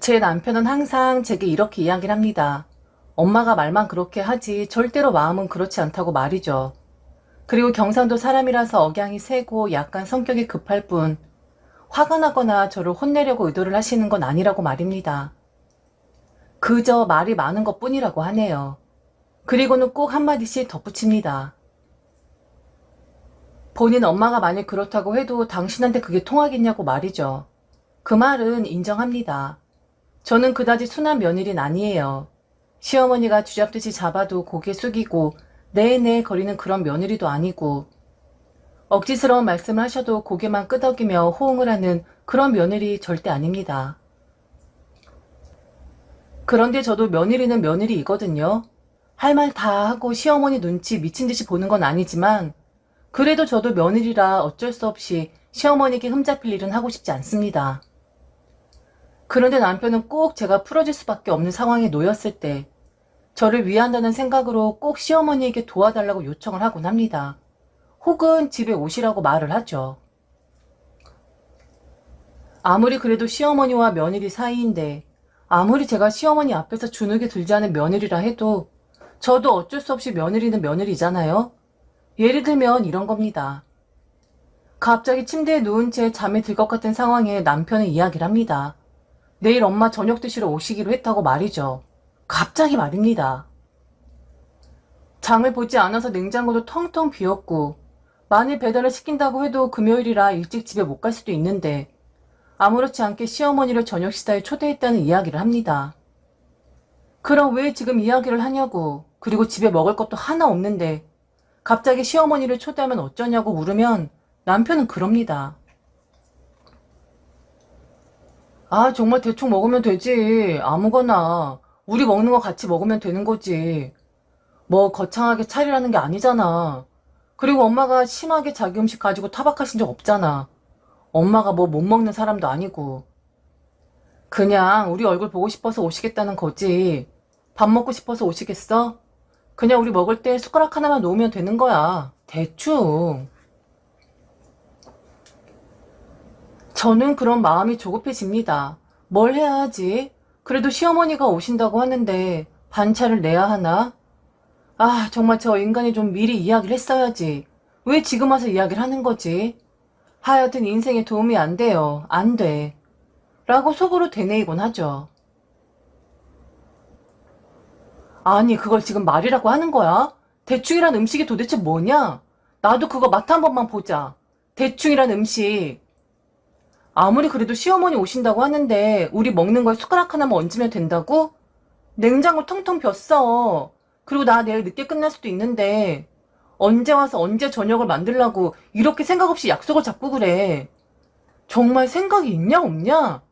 제 남편은 항상 제게 이렇게 이야기를 합니다. 엄마가 말만 그렇게 하지 절대로 마음은 그렇지 않다고 말이죠. 그리고 경상도 사람이라서 억양이 세고 약간 성격이 급할 뿐 화가 나거나 저를 혼내려고 의도를 하시는 건 아니라고 말입니다. 그저 말이 많은 것뿐이라고 하네요. 그리고는 꼭 한마디씩 덧붙입니다. 본인 엄마가 만약 그렇다고 해도 당신한테 그게 통하겠냐고 말이죠. 그 말은 인정합니다. 저는 그다지 순한 며느리는 아니에요. 시어머니가 쥐잡듯이 잡아도 고개 숙이고 네네 거리는 그런 며느리도 아니고 억지스러운 말씀을 하셔도 고개만 끄덕이며 호응을 하는 그런 며느리 절대 아닙니다. 그런데 저도 며느리는 며느리이거든요. 할 말 다 하고 시어머니 눈치 미친 듯이 보는 건 아니지만 그래도 저도 며느리라 어쩔 수 없이 시어머니께 흠잡힐 일은 하고 싶지 않습니다. 그런데 남편은 꼭 제가 풀어줄 수밖에 없는 상황에 놓였을 때 저를 위한다는 생각으로 꼭 시어머니에게 도와달라고 요청을 하곤 합니다. 혹은 집에 오시라고 말을 하죠. 아무리 그래도 시어머니와 며느리 사이인데 아무리 제가 시어머니 앞에서 주눅이 들지 않은 며느리라 해도 저도 어쩔 수 없이 며느리는 며느리잖아요. 예를 들면 이런 겁니다. 갑자기 침대에 누운 채 잠이 들 것 같은 상황에 남편은 이야기를 합니다. 내일 엄마 저녁 드시러 오시기로 했다고 말이죠. 갑자기 말입니다. 장을 보지 않아서 냉장고도 텅텅 비었고 만일 배달을 시킨다고 해도 금요일이라 일찍 집에 못 갈 수도 있는데 아무렇지 않게 시어머니를 저녁 식사에 초대했다는 이야기를 합니다. 그럼 왜 지금 이야기를 하냐고, 그리고 집에 먹을 것도 하나 없는데 갑자기 시어머니를 초대하면 어쩌냐고 물으면 남편은 그럽니다. 아, 정말 대충 먹으면 되지. 아무거나. 우리 먹는 거 같이 먹으면 되는 거지. 뭐 거창하게 차리라는 게 아니잖아. 그리고 엄마가 심하게 자기 음식 가지고 타박하신 적 없잖아. 엄마가 뭐 못 먹는 사람도 아니고. 그냥 우리 얼굴 보고 싶어서 오시겠다는 거지. 밥 먹고 싶어서 오시겠어? 그냥 우리 먹을 때 숟가락 하나만 놓으면 되는 거야. 대충. 저는 그런 마음이 조급해집니다. 뭘 해야 하지? 그래도 시어머니가 오신다고 하는데 반차를 내야 하나? 아, 정말 저 인간이 좀 미리 이야기를 했어야지. 왜 지금 와서 이야기를 하는 거지? 하여튼 인생에 도움이 안 돼요. 안 돼. 라고 속으로 되뇌이곤 하죠. 아니, 그걸 지금 말이라고 하는 거야? 대충이란 음식이 도대체 뭐냐? 나도 그거 맛 한 번만 보자. 대충이란 음식. 아무리 그래도 시어머니 오신다고 하는데 우리 먹는 거에 숟가락 하나만 얹으면 된다고? 냉장고 텅텅 비었어. 그리고 나 내일 늦게 끝날 수도 있는데 언제 와서 언제 저녁을 만들라고 이렇게 생각 없이 약속을 잡고 그래. 정말 생각이 있냐 없냐?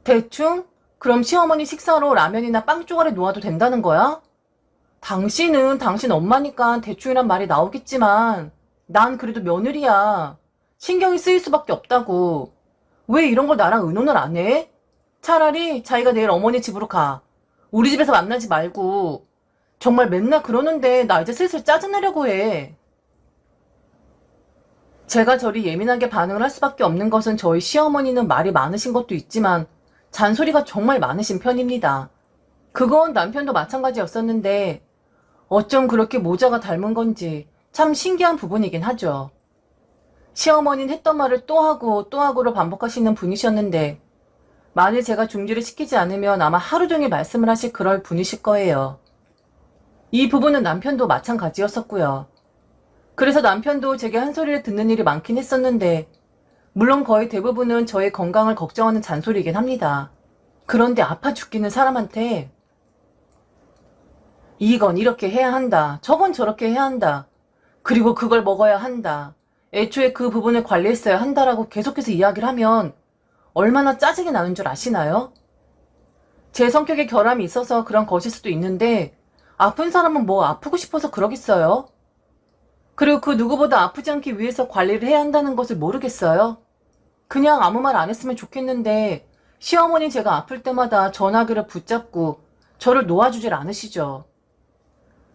대충? 그럼 시어머니 식사로 라면이나 빵 쪼가리 놓아도 된다는 거야? 당신은 당신 엄마니까 대충이란 말이 나오겠지만 난 그래도 며느리야. 신경이 쓰일 수밖에 없다고. 왜 이런 걸 나랑 의논을 안 해? 차라리 자기가 내일 어머니 집으로 가. 우리 집에서 만나지 말고. 정말 맨날 그러는데 나 이제 슬슬 짜증내려고 해. 제가 저리 예민하게 반응을 할 수밖에 없는 것은 저희 시어머니는 말이 많으신 것도 있지만 잔소리가 정말 많으신 편입니다. 그건 남편도 마찬가지였었는데 어쩜 그렇게 모자가 닮은 건지 참 신기한 부분이긴 하죠. 시어머니는 했던 말을 또 하고 또 하고를 반복하시는 분이셨는데 만일 제가 중지를 시키지 않으면 아마 하루 종일 말씀을 하실 그럴 분이실 거예요. 이 부분은 남편도 마찬가지였었고요. 그래서 남편도 제게 한 소리를 듣는 일이 많긴 했었는데 물론 거의 대부분은 저의 건강을 걱정하는 잔소리이긴 합니다. 그런데 아파 죽기는 사람한테 이건 이렇게 해야 한다. 저건 저렇게 해야 한다. 그리고 그걸 먹어야 한다. 애초에 그 부분을 관리했어야 한다라고 계속해서 이야기를 하면 얼마나 짜증이 나는 줄 아시나요? 제 성격에 결함이 있어서 그런 것일 수도 있는데 아픈 사람은 뭐 아프고 싶어서 그러겠어요? 그리고 그 누구보다 아프지 않기 위해서 관리를 해야 한다는 것을 모르겠어요? 그냥 아무 말 안 했으면 좋겠는데 시어머니 제가 아플 때마다 전화기를 붙잡고 저를 놓아주질 않으시죠.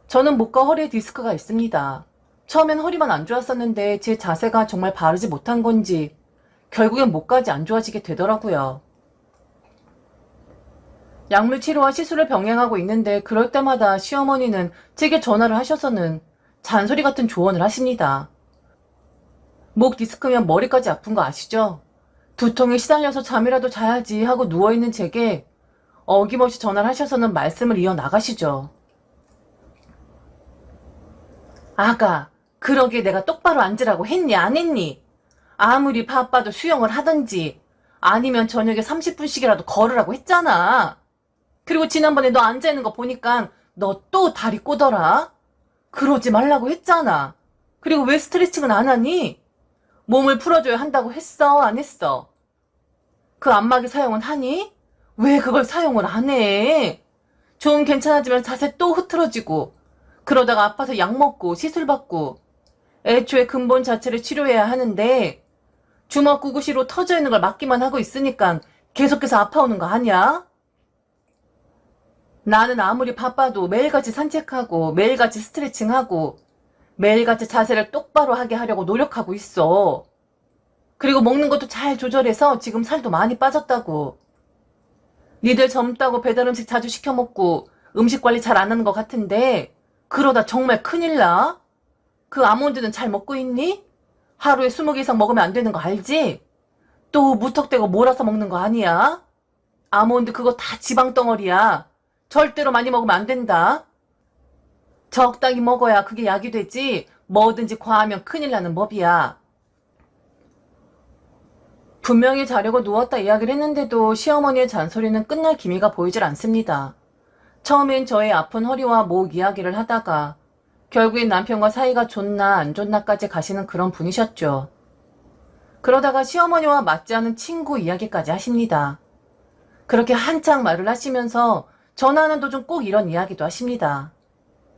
저는 목과 허리에 디스크가 있습니다. 처음엔 허리만 안 좋았었는데 제 자세가 정말 바르지 못한 건지 결국엔 목까지 안 좋아지게 되더라고요. 약물 치료와 시술을 병행하고 있는데 그럴 때마다 시어머니는 제게 전화를 하셔서는 잔소리 같은 조언을 하십니다. 목 디스크면 머리까지 아픈 거 아시죠? 두통에 시달려서 잠이라도 자야지 하고 누워있는 제게 어김없이 전화를 하셔서는 말씀을 이어나가시죠. 아가, 그러게 내가 똑바로 앉으라고 했니 안 했니? 아무리 바빠도 수영을 하든지 아니면 저녁에 30분씩이라도 걸으라고 했잖아. 그리고 지난번에 너 앉아있는 거 보니까 너 또 다리 꼬더라. 그러지 말라고 했잖아. 그리고 왜 스트레칭은 안 하니? 몸을 풀어줘야 한다고 했어 안 했어? 그 안마기 사용은 하니? 왜 그걸 사용을 안 해? 좀 괜찮아지면 자세 또 흐트러지고 그러다가 아파서 약 먹고 시술 받고 애초에 근본 자체를 치료해야 하는데 주먹 구구시로 터져 있는 걸 막기만 하고 있으니까 계속해서 아파오는 거 아니야? 나는 아무리 바빠도 매일같이 산책하고 매일같이 스트레칭하고 매일같이 자세를 똑바로 하게 하려고 노력하고 있어. 그리고 먹는 것도 잘 조절해서 지금 살도 많이 빠졌다고. 니들 젊다고 배달 음식 자주 시켜 먹고 음식 관리 잘 안 하는 것 같은데 그러다 정말 큰일 나? 그 아몬드는 잘 먹고 있니? 하루에 20개 이상 먹으면 안 되는 거 알지? 또 무턱대고 몰아서 먹는 거 아니야? 아몬드 그거 다 지방 덩어리야. 절대로 많이 먹으면 안 된다. 적당히 먹어야 그게 약이 되지 뭐든지 과하면 큰일 나는 법이야. 분명히 자려고 누웠다 이야기를 했는데도 시어머니의 잔소리는 끝날 기미가 보이질 않습니다. 처음엔 저의 아픈 허리와 목 이야기를 하다가 결국엔 남편과 사이가 좋나 안 좋나까지 가시는 그런 분이셨죠. 그러다가 시어머니와 맞지 않은 친구 이야기까지 하십니다. 그렇게 한창 말을 하시면서 전화하는 도중 꼭 이런 이야기도 하십니다.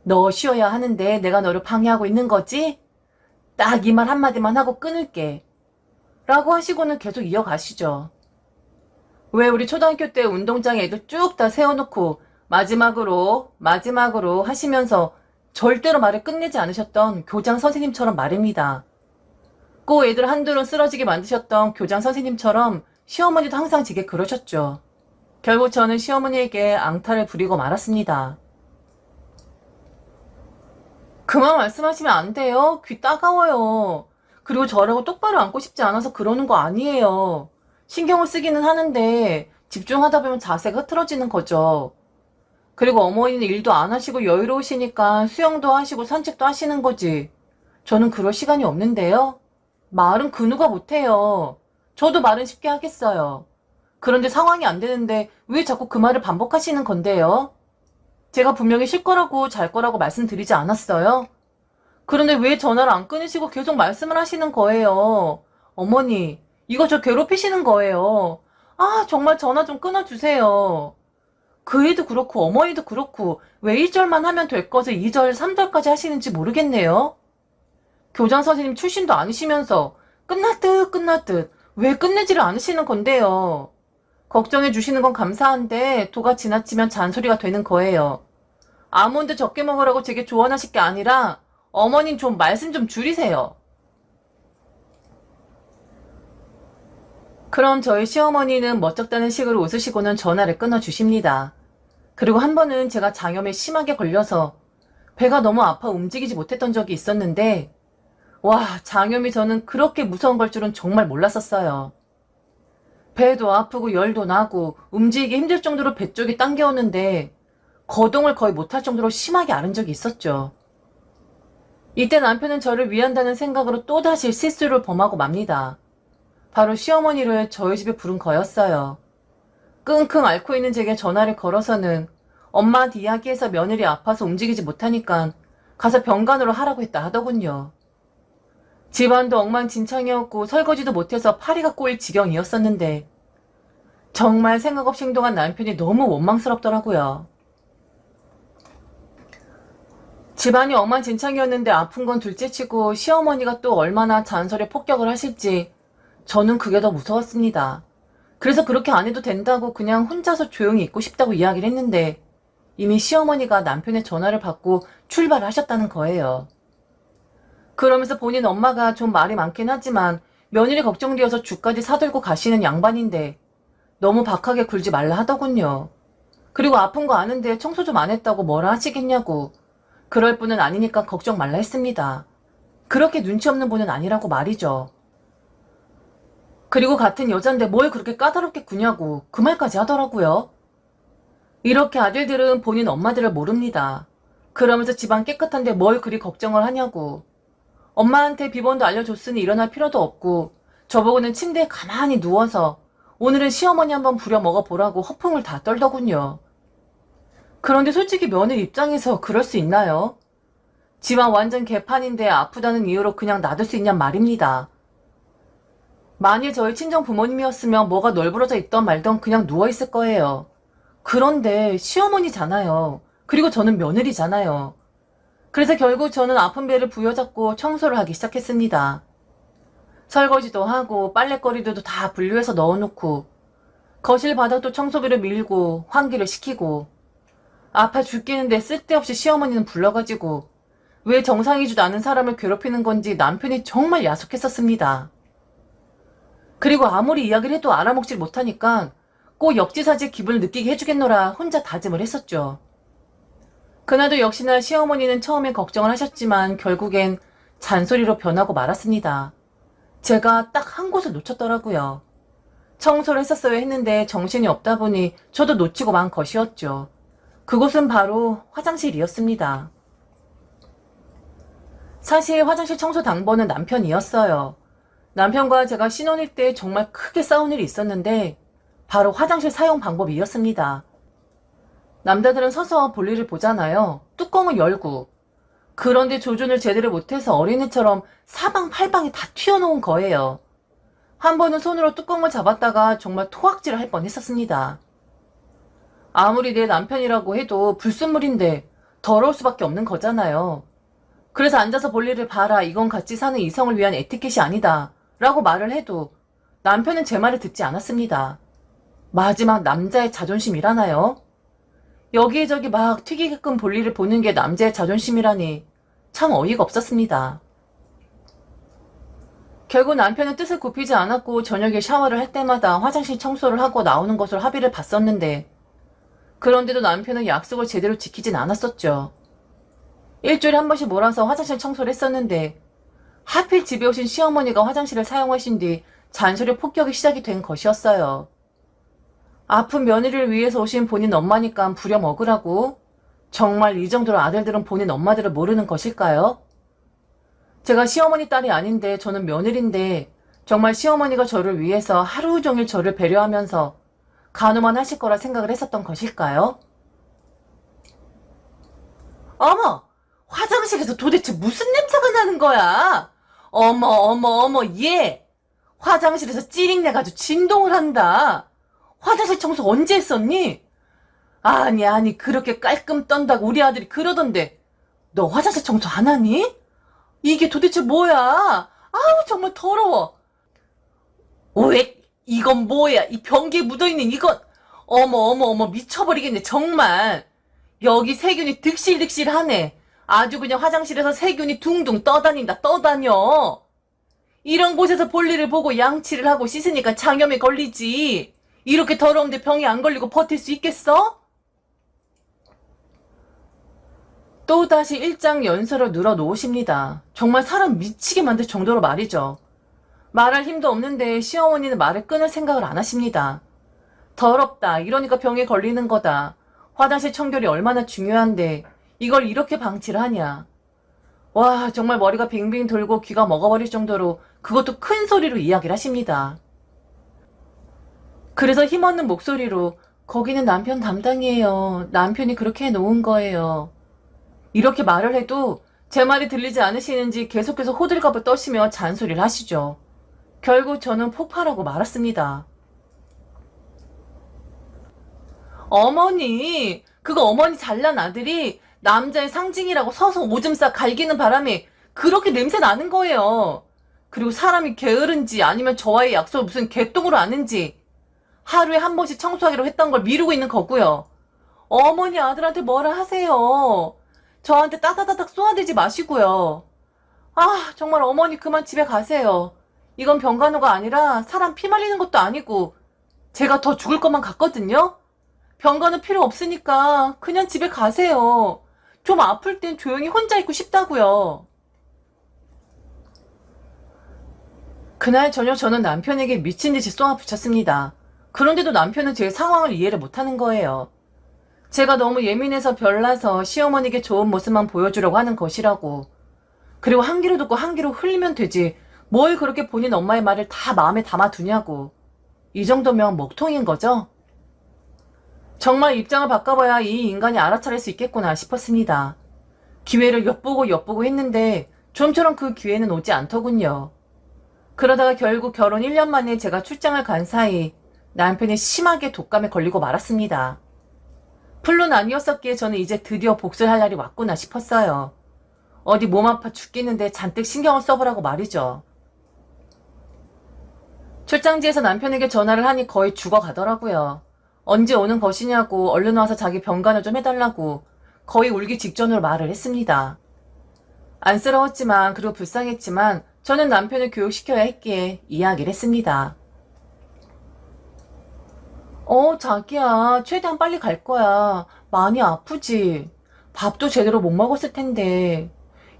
너 쉬어야 하는데 내가 너를 방해하고 있는 거지? 딱 이 말 한마디만 하고 끊을게. 라고 하시고는 계속 이어가시죠. 왜 우리 초등학교 때 운동장에 애들 쭉 다 세워놓고 마지막으로 하시면서 절대로 말을 끝내지 않으셨던 교장 선생님처럼 말입니다. 꼭 애들 한둘은 쓰러지게 만드셨던 교장 선생님처럼 시어머니도 항상 제게 그러셨죠. 결국 저는 시어머니에게 앙탈을 부리고 말았습니다. 그만 말씀하시면 안 돼요. 귀 따가워요. 그리고 저라고 똑바로 앉고 싶지 않아서 그러는 거 아니에요. 신경을 쓰기는 하는데 집중하다 보면 자세가 흐트러지는 거죠. 그리고 어머니는 일도 안 하시고 여유로우시니까 수영도 하시고 산책도 하시는 거지. 저는 그럴 시간이 없는데요. 말은 그 누가 못해요. 저도 말은 쉽게 하겠어요. 그런데 상황이 안 되는데 왜 자꾸 그 말을 반복하시는 건데요? 제가 분명히 쉴 거라고 잘 거라고 말씀드리지 않았어요? 그런데 왜 전화를 안 끊으시고 계속 말씀을 하시는 거예요? 어머니, 이거 저 괴롭히시는 거예요. 아, 정말 전화 좀 끊어주세요. 그 애도 그렇고 어머니도 그렇고 왜 1절만 하면 될 것을 2절, 3절까지 하시는지 모르겠네요. 교장 선생님 출신도 아니시면서 끝났듯 왜 끝내지를 않으시는 건데요. 걱정해 주시는 건 감사한데 도가 지나치면 잔소리가 되는 거예요. 아몬드 적게 먹으라고 제게 조언하실 게 아니라 어머님 좀 말씀 좀 줄이세요. 그럼 저희 시어머니는 멋쩍다는 식으로 웃으시고는 전화를 끊어주십니다. 그리고 한 번은 제가 장염에 심하게 걸려서 배가 너무 아파 움직이지 못했던 적이 있었는데 와, 장염이 저는 그렇게 무서운 걸 줄은 정말 몰랐었어요. 배도 아프고 열도 나고 움직이기 힘들 정도로 배 쪽이 당겨오는데 거동을 거의 못할 정도로 심하게 앓은 적이 있었죠. 이때 남편은 저를 위한다는 생각으로 또다시 실수를 범하고 맙니다. 바로 시어머니를 저희 집에 부른 거였어요. 끙끙 앓고 있는 제게 전화를 걸어서는 엄마한테 이야기해서 며느리 아파서 움직이지 못하니까 가서 병간호를 하라고 했다 하더군요. 집안도 엉망진창이었고 설거지도 못해서 파리가 꼬일 지경이었었는데 정말 생각 없이 행동한 남편이 너무 원망스럽더라고요. 집안이 엉망진창이었는데 아픈 건 둘째치고 시어머니가 또 얼마나 잔소리 폭격을 하실지 저는 그게 더 무서웠습니다. 그래서 그렇게 안 해도 된다고 그냥 혼자서 조용히 있고 싶다고 이야기를 했는데 이미 시어머니가 남편의 전화를 받고 출발을 하셨다는 거예요. 그러면서 본인 엄마가 좀 말이 많긴 하지만 며느리 걱정되어서 죽까지 사들고 가시는 양반인데 너무 박하게 굴지 말라 하더군요. 그리고 아픈 거 아는데 청소 좀 안 했다고 뭐라 하시겠냐고. 그럴 분은 아니니까 걱정 말라 했습니다. 그렇게 눈치 없는 분은 아니라고 말이죠. 그리고 같은 여잔데 뭘 그렇게 까다롭게 구냐고 그 말까지 하더라고요. 이렇게 아들들은 본인 엄마들을 모릅니다. 그러면서 집안 깨끗한데 뭘 그리 걱정을 하냐고. 엄마한테 비번도 알려줬으니 일어날 필요도 없고 저보고는 침대에 가만히 누워서 오늘은 시어머니 한번 부려 먹어보라고 허풍을 다 떨더군요. 그런데 솔직히 며느리 입장에서 그럴 수 있나요? 집안 완전 개판인데 아프다는 이유로 그냥 놔둘 수 있냔 말입니다. 만일 저희 친정 부모님이었으면 뭐가 널브러져 있던 말던 그냥 누워있을 거예요. 그런데 시어머니잖아요. 그리고 저는 며느리잖아요. 그래서 결국 저는 아픈 배를 부여잡고 청소를 하기 시작했습니다. 설거지도 하고 빨랫거리들도 다 분류해서 넣어놓고 거실 바닥도 청소기를 밀고 환기를 시키고 아파 죽겠는데 쓸데없이 시어머니는 불러가지고 왜 정상이지도 않은 사람을 괴롭히는 건지 남편이 정말 야속했었습니다. 그리고 아무리 이야기를 해도 알아먹질 못하니까 꼭 역지사지의 기분을 느끼게 해주겠노라 혼자 다짐을 했었죠. 그날도 역시나 시어머니는 처음엔 걱정을 하셨지만 결국엔 잔소리로 변하고 말았습니다. 제가 딱 한 곳을 놓쳤더라고요. 청소를 했었어야 했는데 정신이 없다 보니 저도 놓치고 만 것이었죠. 그곳은 바로 화장실이었습니다. 사실 화장실 청소 당번은 남편이었어요. 남편과 제가 신혼일 때 정말 크게 싸운 일이 있었는데 바로 화장실 사용 방법이었습니다. 남자들은 서서 볼일을 보잖아요. 뚜껑을 열고. 그런데 조준을 제대로 못해서 어린애처럼 사방팔방에 다 튀어놓은 거예요. 한 번은 손으로 뚜껑을 잡았다가 정말 토악질을 할 뻔했었습니다. 아무리 내 남편이라고 해도 불순물인데 더러울 수밖에 없는 거잖아요. 그래서 앉아서 볼일을 봐라. 이건 같이 사는 이성을 위한 에티켓이 아니다. 라고 말을 해도 남편은 제 말을 듣지 않았습니다. 마지막 남자의 자존심이라나요? 여기저기 막 튀기게끔 볼일을 보는 게 남자의 자존심이라니 참 어이가 없었습니다. 결국 남편은 뜻을 굽히지 않았고 저녁에 샤워를 할 때마다 화장실 청소를 하고 나오는 것으로 합의를 봤었는데 그런데도 남편은 약속을 제대로 지키진 않았었죠. 일주일에 한 번씩 몰아서 화장실 청소를 했었는데 하필 집에 오신 시어머니가 화장실을 사용하신 뒤 잔소리 폭격이 시작이 된 것이었어요. 아픈 며느리를 위해서 오신 본인 엄마니까 부려먹으라고? 정말 이 정도로 아들들은 본인 엄마들을 모르는 것일까요? 제가 시어머니 딸이 아닌데 저는 며느리인데 정말 시어머니가 저를 위해서 하루 종일 저를 배려하면서 간호만 하실 거라 생각을 했었던 것일까요? 어머! 화장실에서 도대체 무슨 냄새가 나는 거야? 어머, 얘! 화장실에서 찌링내가지고 진동을 한다. 화장실 청소 언제 했었니? 아니, 그렇게 깔끔 떤다고 우리 아들이 그러던데. 너 화장실 청소 안 하니? 이게 도대체 뭐야? 아우, 정말 더러워. 왜, 이건 뭐야? 이 변기에 묻어있는 이건, 어머, 미쳐버리겠네, 정말. 여기 세균이 득실득실하네. 아주 그냥 화장실에서 세균이 둥둥 떠다녀. 이런 곳에서 볼일을 보고 양치를 하고 씻으니까 장염에 걸리지. 이렇게 더러운데 병이 안 걸리고 버틸 수 있겠어? 또다시 일장 연설을 늘어놓으십니다. 정말 사람 미치게 만들 정도로 말이죠. 말할 힘도 없는데 시어머니는 말을 끊을 생각을 안 하십니다. 더럽다. 이러니까 병에 걸리는 거다. 화장실 청결이 얼마나 중요한데 이걸 이렇게 방치를 하냐. 와, 정말 머리가 빙빙 돌고 귀가 먹어버릴 정도로 그것도 큰 소리로 이야기를 하십니다. 그래서 힘없는 목소리로 거기는 남편 담당이에요. 남편이 그렇게 해놓은 거예요. 이렇게 말을 해도 제 말이 들리지 않으시는지 계속해서 호들갑을 떠시며 잔소리를 하시죠. 결국 저는 폭발하고 말았습니다. 어머니, 그거 어머니 잘난 아들이 남자의 상징이라고 서서 오줌 싸 갈기는 바람에 그렇게 냄새 나는 거예요. 그리고 사람이 게으른지 아니면 저와의 약속을 무슨 개똥으로 아는지 하루에 한 번씩 청소하기로 했던 걸 미루고 있는 거고요. 어머니 아들한테 뭐라 하세요. 저한테 따다다닥 쏘아대지 마시고요. 아, 정말 어머니 그만 집에 가세요. 이건 병간호가 아니라 사람 피 말리는 것도 아니고 제가 더 죽을 것만 같거든요. 병가는 필요 없으니까 그냥 집에 가세요. 좀 아플 땐 조용히 혼자 있고 싶다고요. 그날 저녁 저는 남편에게 미친 듯이 쏘아붙였습니다. 그런데도 남편은 제 상황을 이해를 못하는 거예요. 제가 너무 예민해서 별나서 시어머니께 좋은 모습만 보여주려고 하는 것이라고. 그리고 한 귀로 듣고 한 귀로 흘리면 되지. 뭘 그렇게 본인 엄마의 말을 다 마음에 담아두냐고. 이 정도면 먹통인 거죠? 정말 입장을 바꿔봐야 이 인간이 알아차릴 수 있겠구나 싶었습니다. 기회를 엿보고 했는데 좀처럼 그 기회는 오지 않더군요. 그러다가 결국 결혼 1년 만에 제가 출장을 간 사이 남편이 심하게 독감에 걸리고 말았습니다. 풀로는 아니었었기에 저는 이제 드디어 복수를 할 날이 왔구나 싶었어요. 어디 몸 아파 죽겠는데 잔뜩 신경을 써보라고 말이죠. 출장지에서 남편에게 전화를 하니 거의 죽어가더라고요. 언제 오는 것이냐고 얼른 와서 자기 병간을 좀 해달라고 거의 울기 직전으로 말을 했습니다. 안쓰러웠지만 그리고 불쌍했지만 저는 남편을 교육시켜야 했기에 이야기를 했습니다. 자기야, 최대한 빨리 갈 거야. 많이 아프지? 밥도 제대로 못 먹었을 텐데.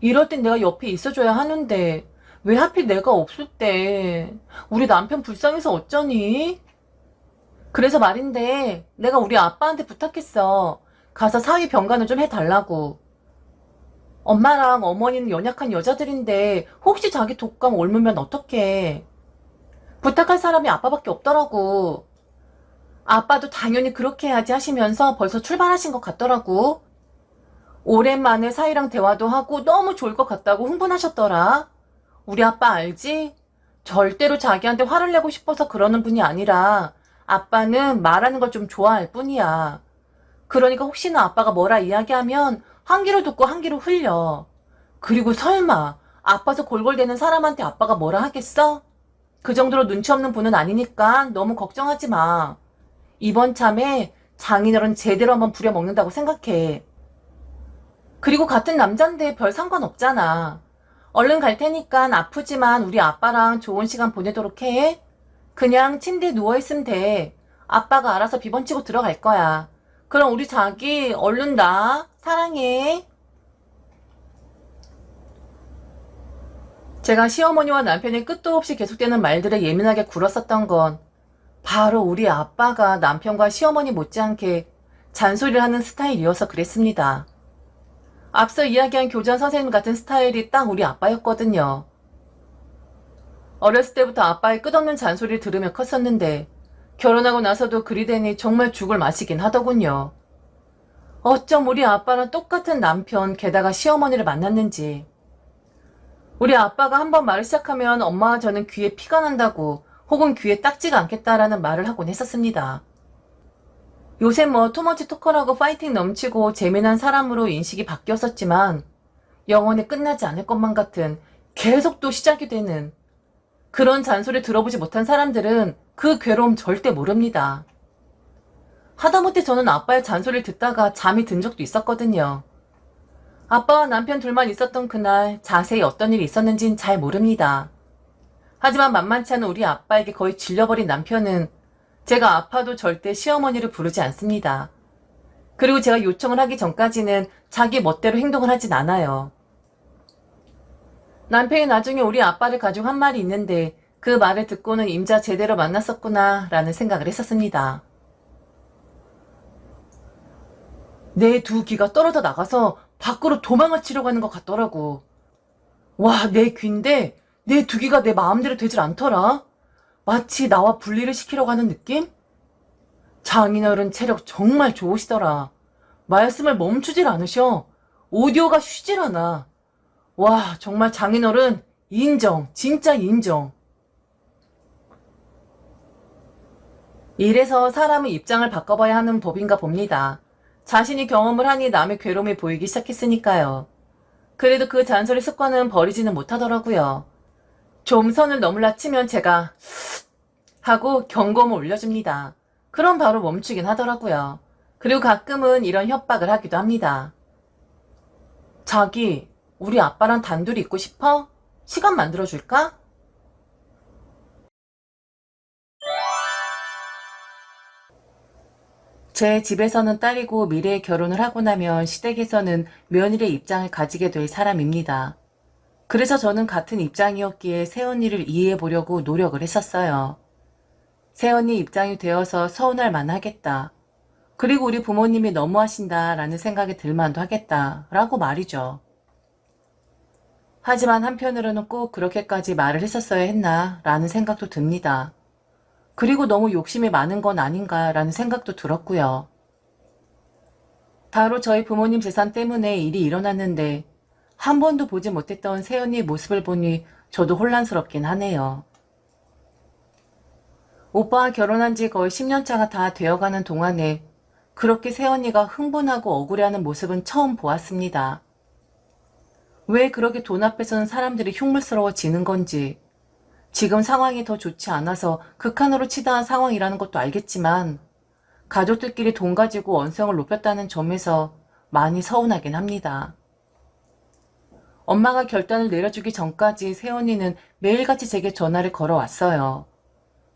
이럴 땐 내가 옆에 있어줘야 하는데. 왜 하필 내가 없을 때. 우리 남편 불쌍해서 어쩌니? 그래서 말인데, 내가 우리 아빠한테 부탁했어. 가서 사위 병간을 좀 해달라고. 엄마랑 어머니는 연약한 여자들인데, 혹시 자기 독감 옮으면 어떡해. 부탁할 사람이 아빠밖에 없더라고. 아빠도 당연히 그렇게 해야지 하시면서 벌써 출발하신 것 같더라고. 오랜만에 사이랑 대화도 하고 너무 좋을 것 같다고 흥분하셨더라. 우리 아빠 알지? 절대로 자기한테 화를 내고 싶어서 그러는 분이 아니라 아빠는 말하는 걸 좀 좋아할 뿐이야. 그러니까 혹시나 아빠가 뭐라 이야기하면 한 귀로 듣고 한 귀로 흘려. 그리고 설마 아파서 골골대는 사람한테 아빠가 뭐라 하겠어? 그 정도로 눈치 없는 분은 아니니까 너무 걱정하지 마. 이번 참에 장인어른 제대로 한번 부려먹는다고 생각해. 그리고 같은 남잔데 별 상관없잖아. 얼른 갈 테니까 아프지만 우리 아빠랑 좋은 시간 보내도록 해. 그냥 침대에 누워있으면 돼. 아빠가 알아서 비번치고 들어갈 거야. 그럼 우리 자기 얼른 나. 사랑해. 제가 시어머니와 남편의 끝도 없이 계속되는 말들에 예민하게 굴었었던 건 바로 우리 아빠가 남편과 시어머니 못지않게 잔소리를 하는 스타일이어서 그랬습니다. 앞서 이야기한 교장 선생님 같은 스타일이 딱 우리 아빠였거든요. 어렸을 때부터 아빠의 끝없는 잔소리를 들으며 컸었는데 결혼하고 나서도 그리 되니 정말 죽을 맛이긴 하더군요. 어쩜 우리 아빠랑 똑같은 남편 게다가 시어머니를 만났는지. 우리 아빠가 한번 말을 시작하면 엄마와 저는 귀에 피가 난다고 혹은 귀에 딱지가 않겠다라는 말을 하곤 했었습니다. 요새 뭐 투머치 토커라고 파이팅 넘치고 재미난 사람으로 인식이 바뀌었었지만 영원히 끝나지 않을 것만 같은 계속 또 시작이 되는 그런 잔소리 들어보지 못한 사람들은 그 괴로움 절대 모릅니다. 하다못해 저는 아빠의 잔소리를 듣다가 잠이 든 적도 있었거든요. 아빠와 남편 둘만 있었던 그날 자세히 어떤 일이 있었는진 잘 모릅니다. 하지만 만만치 않은 우리 아빠에게 거의 질려버린 남편은 제가 아파도 절대 시어머니를 부르지 않습니다. 그리고 제가 요청을 하기 전까지는 자기 멋대로 행동을 하진 않아요. 남편이 나중에 우리 아빠를 가지고 한 말이 있는데 그 말을 듣고는 임자 제대로 만났었구나 라는 생각을 했었습니다. 내 두 귀가 떨어져 나가서 밖으로 도망을 치려고 하는 것 같더라고. 와, 내 귀인데 내 두 귀가 내 마음대로 되질 않더라. 마치 나와 분리를 시키려고 하는 느낌? 장인어른 체력 정말 좋으시더라. 말씀을 멈추질 않으셔. 오디오가 쉬질 않아. 와, 정말 장인어른 인정, 진짜 인정. 이래서 사람의 입장을 바꿔봐야 하는 법인가 봅니다. 자신이 경험을 하니 남의 괴로움이 보이기 시작했으니까요. 그래도 그 잔소리 습관은 버리지는 못하더라고요. 좀 선을 넘을라 치면 제가 하고 경고음을 올려줍니다. 그럼 바로 멈추긴 하더라고요. 그리고 가끔은 이런 협박을 하기도 합니다. 자기, 우리 아빠랑 단둘이 있고 싶어? 시간 만들어줄까? 제 집에서는 딸이고 미래에 결혼을 하고 나면 시댁에서는 며느리의 입장을 가지게 될 사람입니다. 그래서 저는 같은 입장이었기에 새언니를 이해해 보려고 노력을 했었어요. 새언니 입장이 되어서 서운할 만하겠다. 그리고 우리 부모님이 너무하신다 라는 생각이 들만도 하겠다 라고 말이죠. 하지만 한편으로는 꼭 그렇게까지 말을 했었어야 했나 라는 생각도 듭니다. 그리고 너무 욕심이 많은 건 아닌가 라는 생각도 들었고요. 바로 저희 부모님 재산 때문에 일이 일어났는데 한 번도 보지 못했던 새언니 모습을 보니 저도 혼란스럽긴 하네요. 오빠와 결혼한 지 거의 10년 차가 다 되어가는 동안에 그렇게 새언니가 흥분하고 억울해하는 모습은 처음 보았습니다. 왜 그렇게 돈 앞에서는 사람들이 흉물스러워지는 건지, 지금 상황이 더 좋지 않아서 극한으로 치닫은 상황이라는 것도 알겠지만 가족들끼리 돈 가지고 언성을 높였다는 점에서 많이 서운하긴 합니다. 엄마가 결단을 내려주기 전까지 새언니는 매일같이 제게 전화를 걸어왔어요.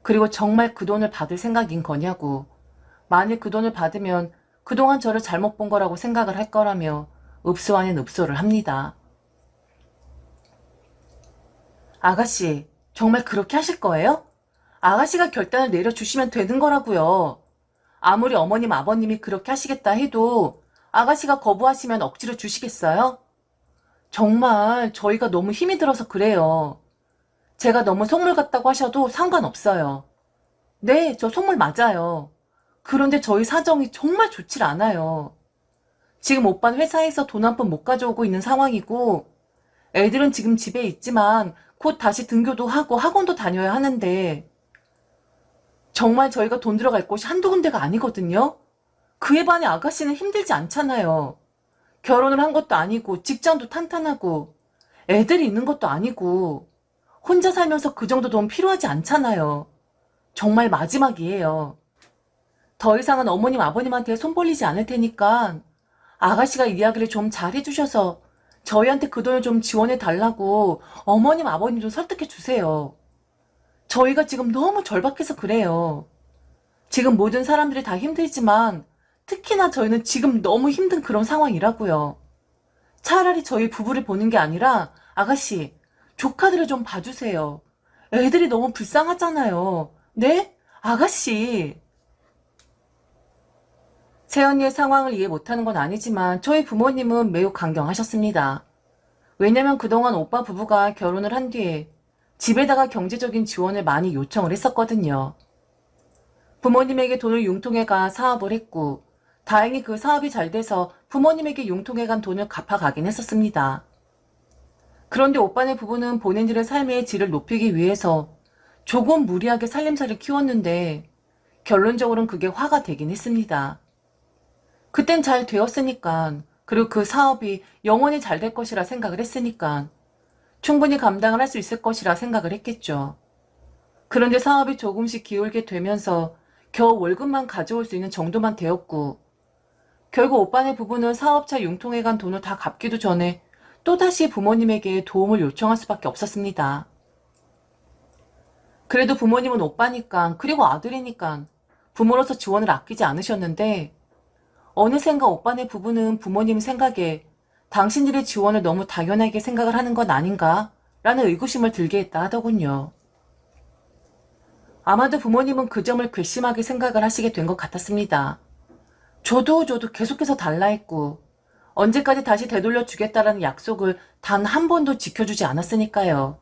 그리고 정말 그 돈을 받을 생각인 거냐고, 만일 그 돈을 받으면 그동안 저를 잘못 본 거라고 생각을 할 거라며 읍소 아닌 읍소를 합니다. 아가씨, 정말 그렇게 하실 거예요? 아가씨가 결단을 내려주시면 되는 거라고요. 아무리 어머님 아버님이 그렇게 하시겠다 해도 아가씨가 거부하시면 억지로 주시겠어요? 정말 저희가 너무 힘이 들어서 그래요. 제가 너무 속물 같다고 하셔도 상관없어요. 네, 저 속물 맞아요. 그런데 저희 사정이 정말 좋질 않아요. 지금 오빠는 회사에서 돈 한 푼 못 가져오고 있는 상황이고 애들은 지금 집에 있지만 곧 다시 등교도 하고 학원도 다녀야 하는데 정말 저희가 돈 들어갈 곳이 한두 군데가 아니거든요. 그에 반해 아가씨는 힘들지 않잖아요. 결혼을 한 것도 아니고 직장도 탄탄하고 애들이 있는 것도 아니고 혼자 살면서 그 정도 돈 필요하지 않잖아요. 정말 마지막이에요. 더 이상은 어머님 아버님한테 손 벌리지 않을 테니까 아가씨가 이야기를 좀 잘 해주셔서 저희한테 그 돈을 좀 지원해 달라고 어머님 아버님 좀 설득해 주세요. 저희가 지금 너무 절박해서 그래요. 지금 모든 사람들이 다 힘들지만 특히나 저희는 지금 너무 힘든 그런 상황이라고요. 차라리 저희 부부를 보는 게 아니라 아가씨, 조카들을 좀 봐주세요. 애들이 너무 불쌍하잖아요. 네? 아가씨. 새언니의 상황을 이해 못하는 건 아니지만 저희 부모님은 매우 강경하셨습니다. 왜냐면 그동안 오빠 부부가 결혼을 한 뒤에 집에다가 경제적인 지원을 많이 요청을 했었거든요. 부모님에게 돈을 융통해가 사업을 했고 다행히 그 사업이 잘 돼서 부모님에게 융통해간 돈을 갚아가긴 했었습니다. 그런데 오빠네 부부는 본인들의 삶의 질을 높이기 위해서 조금 무리하게 살림살이를 키웠는데 결론적으로는 그게 화가 되긴 했습니다. 그땐 잘 되었으니까, 그리고 그 사업이 영원히 잘 될 것이라 생각을 했으니까 충분히 감당을 할 수 있을 것이라 생각을 했겠죠. 그런데 사업이 조금씩 기울게 되면서 겨우 월급만 가져올 수 있는 정도만 되었고 결국 오빠네 부부는 사업차 융통해간 돈을 다 갚기도 전에 또다시 부모님에게 도움을 요청할 수밖에 없었습니다. 그래도 부모님은 오빠니까 그리고 아들이니까 부모로서 지원을 아끼지 않으셨는데 어느샌가 오빠네 부부는 부모님 생각에 당신들의 지원을 너무 당연하게 생각을 하는 건 아닌가 라는 의구심을 들게 했다 하더군요. 아마도 부모님은 그 점을 괘씸하게 생각을 하시게 된 것 같았습니다. 저도 계속해서 달라 했고 언제까지 다시 되돌려 주겠다라는 약속을 단 한 번도 지켜주지 않았으니까요.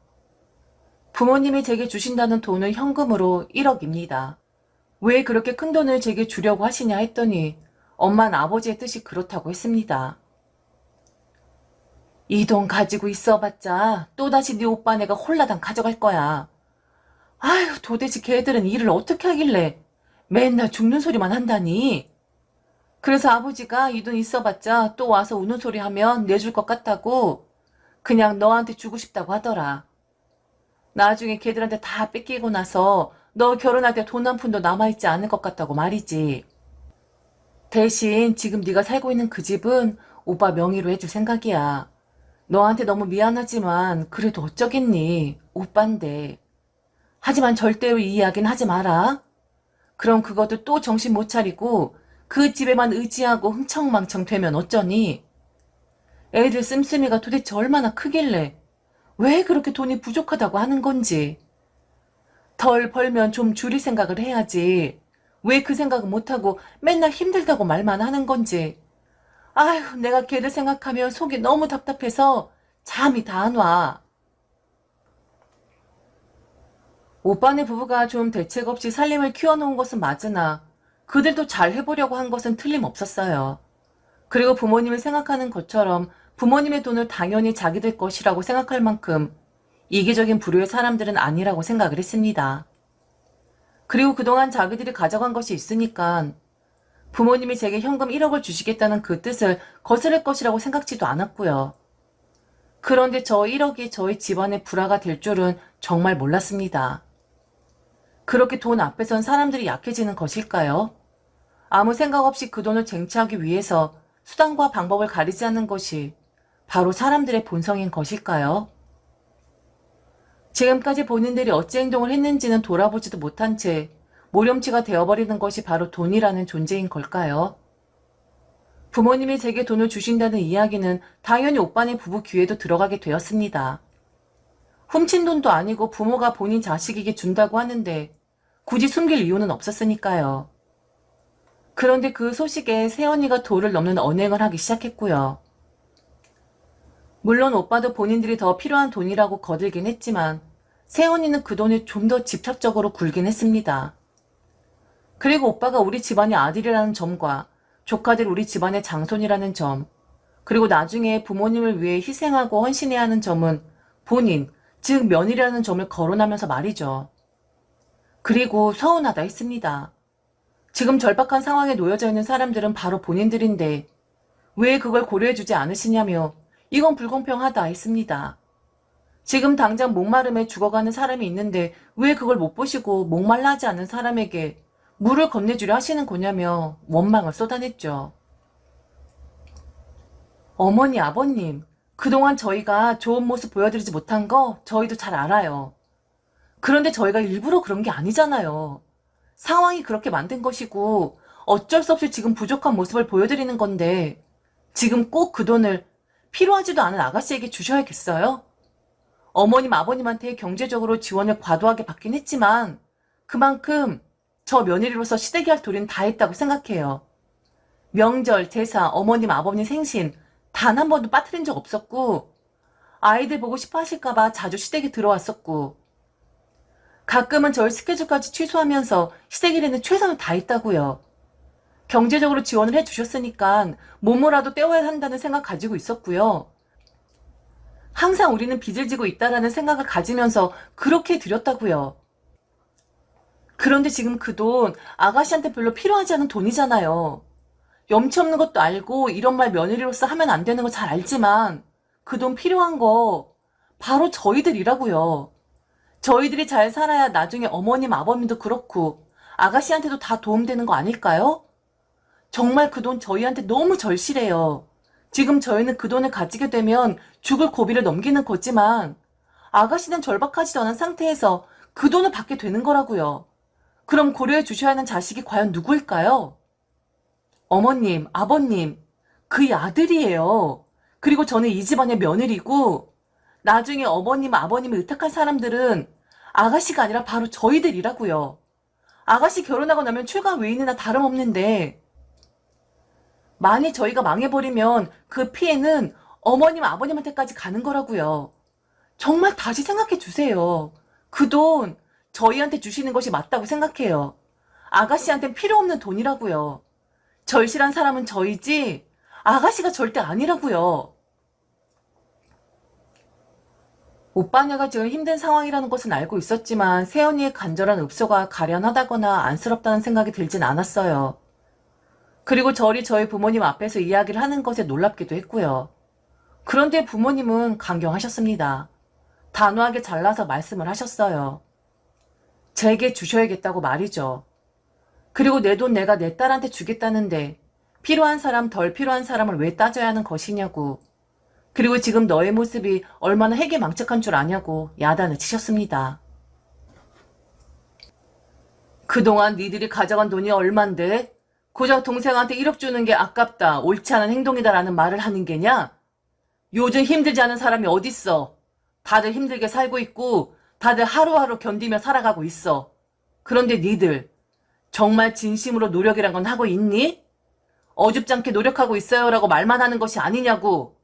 부모님이 제게 주신다는 돈은 현금으로 1억입니다. 왜 그렇게 큰 돈을 제게 주려고 하시냐 했더니 엄마는 아버지의 뜻이 그렇다고 했습니다. 이 돈 가지고 있어봤자 또다시 네 오빠네가 홀라당 가져갈 거야. 아휴, 도대체 걔들은 일을 어떻게 하길래 맨날 죽는 소리만 한다니. 그래서 아버지가 이 돈 있어봤자 또 와서 우는 소리 하면 내줄 것 같다고 그냥 너한테 주고 싶다고 하더라. 나중에 걔들한테 다 뺏기고 나서 너 결혼할 때 돈 한 푼도 남아있지 않을 것 같다고 말이지. 대신 지금 네가 살고 있는 그 집은 오빠 명의로 해줄 생각이야. 너한테 너무 미안하지만 그래도 어쩌겠니. 오빠인데. 하지만 절대로 이 이야기는 하지 마라. 그럼 그것도 또 정신 못 차리고 그 집에만 의지하고 흥청망청 되면 어쩌니? 애들 씀씀이가 도대체 얼마나 크길래 왜 그렇게 돈이 부족하다고 하는 건지. 덜 벌면 좀 줄일 생각을 해야지. 왜 그 생각은 못하고 맨날 힘들다고 말만 하는 건지. 아휴, 내가 걔들 생각하면 속이 너무 답답해서 잠이 다 안 와. 오빠네 부부가 좀 대책 없이 살림을 키워놓은 것은 맞으나 그들도 잘 해보려고 한 것은 틀림없었어요. 그리고 부모님을 생각하는 것처럼 부모님의 돈을 당연히 자기들 것이라고 생각할 만큼 이기적인 부류의 사람들은 아니라고 생각을 했습니다. 그리고 그동안 자기들이 가져간 것이 있으니까 부모님이 제게 현금 1억을 주시겠다는 그 뜻을 거스를 것이라고 생각지도 않았고요. 그런데 저 1억이 저희 집안의 불화가 될 줄은 정말 몰랐습니다. 그렇게 돈 앞에선 사람들이 약해지는 것일까요? 아무 생각 없이 그 돈을 쟁취하기 위해서 수단과 방법을 가리지 않는 것이 바로 사람들의 본성인 것일까요? 지금까지 본인들이 어찌 행동을 했는지는 돌아보지도 못한 채 모렴치가 되어버리는 것이 바로 돈이라는 존재인 걸까요? 부모님이 제게 돈을 주신다는 이야기는 당연히 오빠네 부부 귀에도 들어가게 되었습니다. 훔친 돈도 아니고 부모가 본인 자식에게 준다고 하는데 굳이 숨길 이유는 없었으니까요. 그런데 그 소식에 새언니가 도를 넘는 언행을 하기 시작했고요. 물론 오빠도 본인들이 더 필요한 돈이라고 거들긴 했지만 새언니는 그 돈을 좀 더 집착적으로 굴긴 했습니다. 그리고 오빠가 우리 집안의 아들이라는 점과 조카들 우리 집안의 장손이라는 점, 그리고 나중에 부모님을 위해 희생하고 헌신해야 하는 점은 본인, 즉 며느리라는 점을 거론하면서 말이죠. 그리고 서운하다 했습니다. 지금 절박한 상황에 놓여져 있는 사람들은 바로 본인들인데 왜 그걸 고려해주지 않으시냐며 이건 불공평하다 했습니다. 지금 당장 목마름에 죽어가는 사람이 있는데 왜 그걸 못 보시고 목말라 하지 않는 사람에게 물을 건네주려 하시는 거냐며 원망을 쏟아냈죠. 어머니, 아버님, 그동안 저희가 좋은 모습 보여드리지 못한 거 저희도 잘 알아요. 그런데 저희가 일부러 그런 게 아니잖아요. 상황이 그렇게 만든 것이고 어쩔 수 없이 지금 부족한 모습을 보여드리는 건데 지금 꼭 그 돈을 필요하지도 않은 아가씨에게 주셔야겠어요? 어머님, 아버님한테 경제적으로 지원을 과도하게 받긴 했지만 그만큼 저 며느리로서 시댁이 할 도리는 다 했다고 생각해요. 명절, 제사, 어머님, 아버님 생신 단 한 번도 빠뜨린 적 없었고 아이들 보고 싶어 하실까봐 자주 시댁에 들어왔었고 가끔은 저희 스케줄까지 취소하면서 시댁 일에는 최선을 다했다고요. 경제적으로 지원을 해주셨으니까 몸으로라도 때워야 한다는 생각 가지고 있었고요. 항상 우리는 빚을 지고 있다라는 생각을 가지면서 그렇게 드렸다고요. 그런데 지금 그 돈 아가씨한테 별로 필요하지 않은 돈이잖아요. 염치 없는 것도 알고 이런 말 며느리로서 하면 안 되는 거 잘 알지만 그 돈 필요한 거 바로 저희들이라고요. 저희들이 잘 살아야 나중에 어머님, 아버님도 그렇고 아가씨한테도 다 도움되는 거 아닐까요? 정말 그 돈 저희한테 너무 절실해요. 지금 저희는 그 돈을 가지게 되면 죽을 고비를 넘기는 거지만 아가씨는 절박하지도 않은 상태에서 그 돈을 받게 되는 거라고요. 그럼 고려해 주셔야 하는 자식이 과연 누구일까요? 어머님, 아버님, 그의 아들이에요. 그리고 저는 이 집안의 며느리고 나중에 어머님, 아버님을 의탁한 사람들은 아가씨가 아니라 바로 저희들이라고요. 아가씨 결혼하고 나면 출가 외인이나 다름없는데 만일 저희가 망해버리면 그 피해는 어머님, 아버님한테까지 가는 거라고요. 정말 다시 생각해 주세요. 그 돈 저희한테 주시는 것이 맞다고 생각해요. 아가씨한텐 필요 없는 돈이라고요. 절실한 사람은 저희지 아가씨가 절대 아니라고요. 오빠네가 지금 힘든 상황이라는 것은 알고 있었지만 새언니의 간절한 읍소가 가련하다거나 안쓰럽다는 생각이 들진 않았어요. 그리고 저희 부모님 앞에서 이야기를 하는 것에 놀랍기도 했고요. 그런데 부모님은 강경하셨습니다. 단호하게 잘라서 말씀을 하셨어요. 제게 주셔야겠다고 말이죠. 그리고 내 돈 내가 내 딸한테 주겠다는데 필요한 사람 덜 필요한 사람을 왜 따져야 하는 것이냐고. 그리고 지금 너의 모습이 얼마나 해괴망측한 줄 아냐고 야단을 치셨습니다. 그동안 니들이 가져간 돈이 얼만데 고작 동생한테 1억 주는 게 아깝다, 옳지 않은 행동이다라는 말을 하는 게냐? 요즘 힘들지 않은 사람이 어딨어. 다들 힘들게 살고 있고 다들 하루하루 견디며 살아가고 있어. 그런데 니들 정말 진심으로 노력이란 건 하고 있니? 어줍지 않게 노력하고 있어요라고 말만 하는 것이 아니냐고.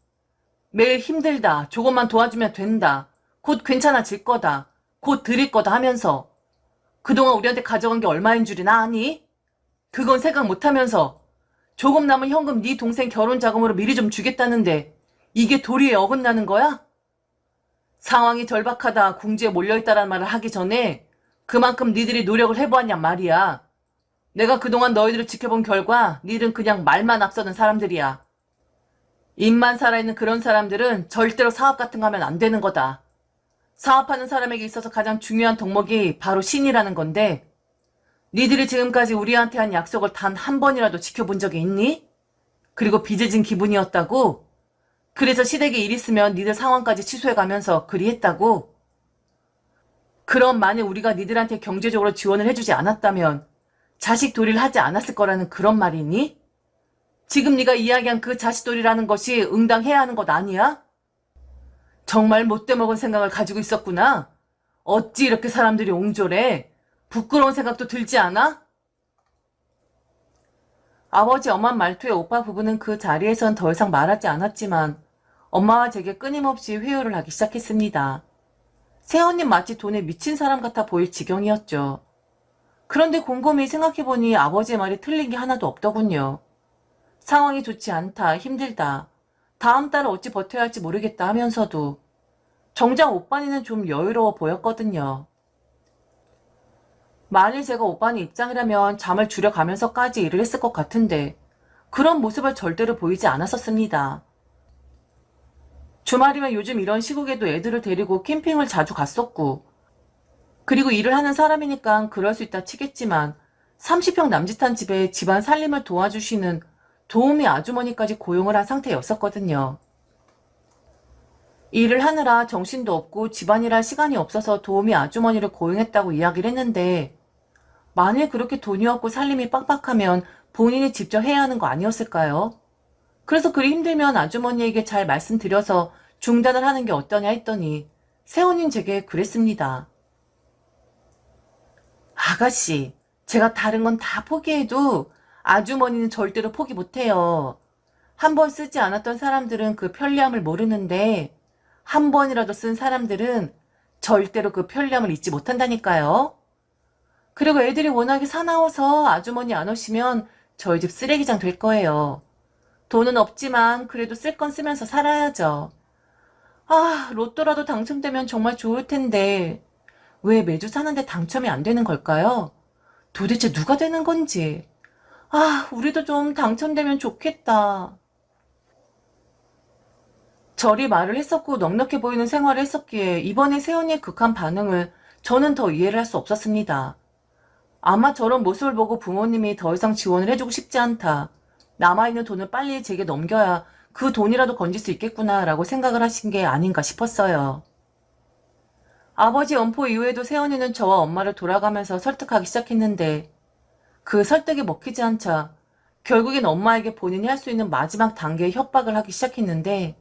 매일 힘들다, 조금만 도와주면 된다, 곧 괜찮아질 거다, 곧 드릴 거다 하면서 그동안 우리한테 가져간 게 얼마인 줄이나 아니? 그건 생각 못하면서 조금 남은 현금 네 동생 결혼 자금으로 미리 좀 주겠다는데 이게 도리에 어긋나는 거야? 상황이 절박하다, 궁지에 몰려있다라는 말을 하기 전에 그만큼 니들이 노력을 해보았냔 말이야. 내가 그동안 너희들을 지켜본 결과 니들은 그냥 말만 앞서는 사람들이야. 입만 살아있는 그런 사람들은 절대로 사업 같은 거 하면 안 되는 거다. 사업하는 사람에게 있어서 가장 중요한 덕목이 바로 신이라는 건데 니들이 지금까지 우리한테 한 약속을 단 한 번이라도 지켜본 적이 있니? 그리고 빚을 진 기분이었다고? 그래서 시댁에 일 있으면 니들 상황까지 취소해가면서 그리 했다고? 그럼 만약 우리가 니들한테 경제적으로 지원을 해주지 않았다면 자식 도리를 하지 않았을 거라는 그런 말이니? 지금 네가 이야기한 그 자식돌이라는 것이 응당해야 하는 것 아니야? 정말 못돼먹은 생각을 가지고 있었구나. 어찌 이렇게 사람들이 옹졸해? 부끄러운 생각도 들지 않아? 아버지 엄한 말투에 오빠 부부는 그 자리에선 더 이상 말하지 않았지만 엄마와 제게 끊임없이 회유를 하기 시작했습니다. 새언님 마치 돈에 미친 사람 같아 보일 지경이었죠. 그런데 곰곰이 생각해보니 아버지의 말이 틀린 게 하나도 없더군요. 상황이 좋지 않다, 힘들다, 다음 달을 어찌 버텨야 할지 모르겠다 하면서도 정작 오빠니는 좀 여유로워 보였거든요. 만일 제가 오빠니 입장이라면 잠을 줄여가면서까지 일을 했을 것 같은데 그런 모습을 절대로 보이지 않았었습니다. 주말이면 요즘 이런 시국에도 애들을 데리고 캠핑을 자주 갔었고 그리고 일을 하는 사람이니까 그럴 수 있다 치겠지만 30평 남짓한 집에 집안 살림을 도와주시는 도우미 아주머니까지 고용을 한 상태였었거든요. 일을 하느라 정신도 없고 집안일 할 시간이 없어서 도우미 아주머니를 고용했다고 이야기를 했는데 만일 그렇게 돈이 없고 살림이 빡빡하면 본인이 직접 해야 하는 거 아니었을까요? 그래서 그리 힘들면 아주머니에게 잘 말씀드려서 중단을 하는 게 어떠냐 했더니 새언닌 제게 그랬습니다. 아가씨, 제가 다른 건 다 포기해도 아주머니는 절대로 포기 못해요. 한 번 쓰지 않았던 사람들은 그 편리함을 모르는데 한 번이라도 쓴 사람들은 절대로 그 편리함을 잊지 못한다니까요. 그리고 애들이 워낙에 사나워서 아주머니 안 오시면 저희 집 쓰레기장 될 거예요. 돈은 없지만 그래도 쓸 건 쓰면서 살아야죠. 아, 로또라도 당첨되면 정말 좋을 텐데 왜 매주 사는데 당첨이 안 되는 걸까요? 도대체 누가 되는 건지. 아, 우리도 좀 당첨되면 좋겠다. 저리 말을 했었고 넉넉해 보이는 생활을 했었기에 이번에 세연이의 극한 반응을 저는 더 이해를 할 수 없었습니다. 아마 저런 모습을 보고 부모님이 더 이상 지원을 해주고 싶지 않다, 남아있는 돈을 빨리 제게 넘겨야 그 돈이라도 건질 수 있겠구나라고 생각을 하신 게 아닌가 싶었어요. 아버지 엄포 이후에도 세연이는 저와 엄마를 돌아가면서 설득하기 시작했는데 그 설득이 먹히지 않자 결국엔 엄마에게 본인이 할 수 있는 마지막 단계의 협박을 하기 시작했는데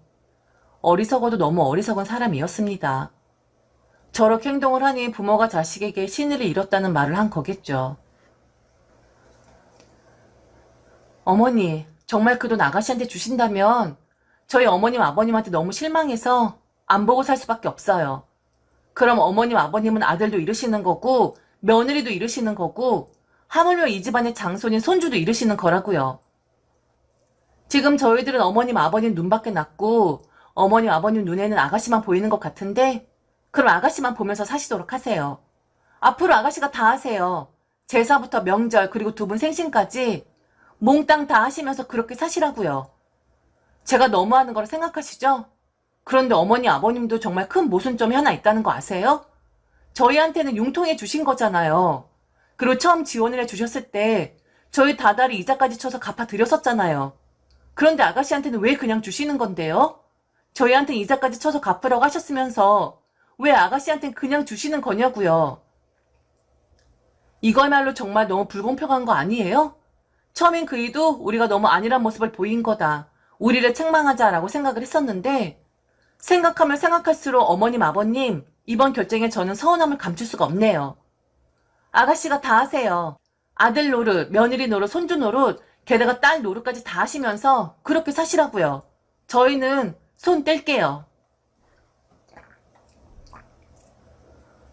어리석어도 너무 어리석은 사람이었습니다. 저렇게 행동을 하니 부모가 자식에게 신의를 잃었다는 말을 한 거겠죠. 어머니, 정말 그 돈 아가씨한테 주신다면 저희 어머님 아버님한테 너무 실망해서 안 보고 살 수밖에 없어요. 그럼 어머님 아버님은 아들도 잃으시는 거고 며느리도 잃으시는 거고 하물며 이 집안의 장손인 손주도 잃으시는 거라고요. 지금 저희들은 어머님 아버님 눈밖에 났고 어머님 아버님 눈에는 아가씨만 보이는 것 같은데 그럼 아가씨만 보면서 사시도록 하세요. 앞으로 아가씨가 다 하세요. 제사부터 명절 그리고 두 분 생신까지 몽땅 다 하시면서 그렇게 사시라고요. 제가 너무하는 걸 생각하시죠? 그런데 어머니 아버님도 정말 큰 모순점이 하나 있다는 거 아세요? 저희한테는 융통해 주신 거잖아요. 그리고 처음 지원을 해 주셨을 때 저희 다달이 이자까지 쳐서 갚아드렸었잖아요. 그런데 아가씨한테는 왜 그냥 주시는 건데요? 저희한테 이자까지 쳐서 갚으라고 하셨으면서 왜 아가씨한테는 그냥 주시는 거냐고요. 이거야말로 정말 너무 불공평한 거 아니에요? 처음엔 그이도 우리가 너무 안일한 모습을 보인 거다. 우리를 책망하자라고 생각을 했었는데 생각하면 생각할수록 어머님, 아버님 이번 결정에 저는 서운함을 감출 수가 없네요. 아가씨가 다 하세요. 아들 노릇, 며느리 노릇, 손주 노릇, 게다가 딸 노릇까지 다 하시면서 그렇게 사시라고요. 저희는 손 뗄게요.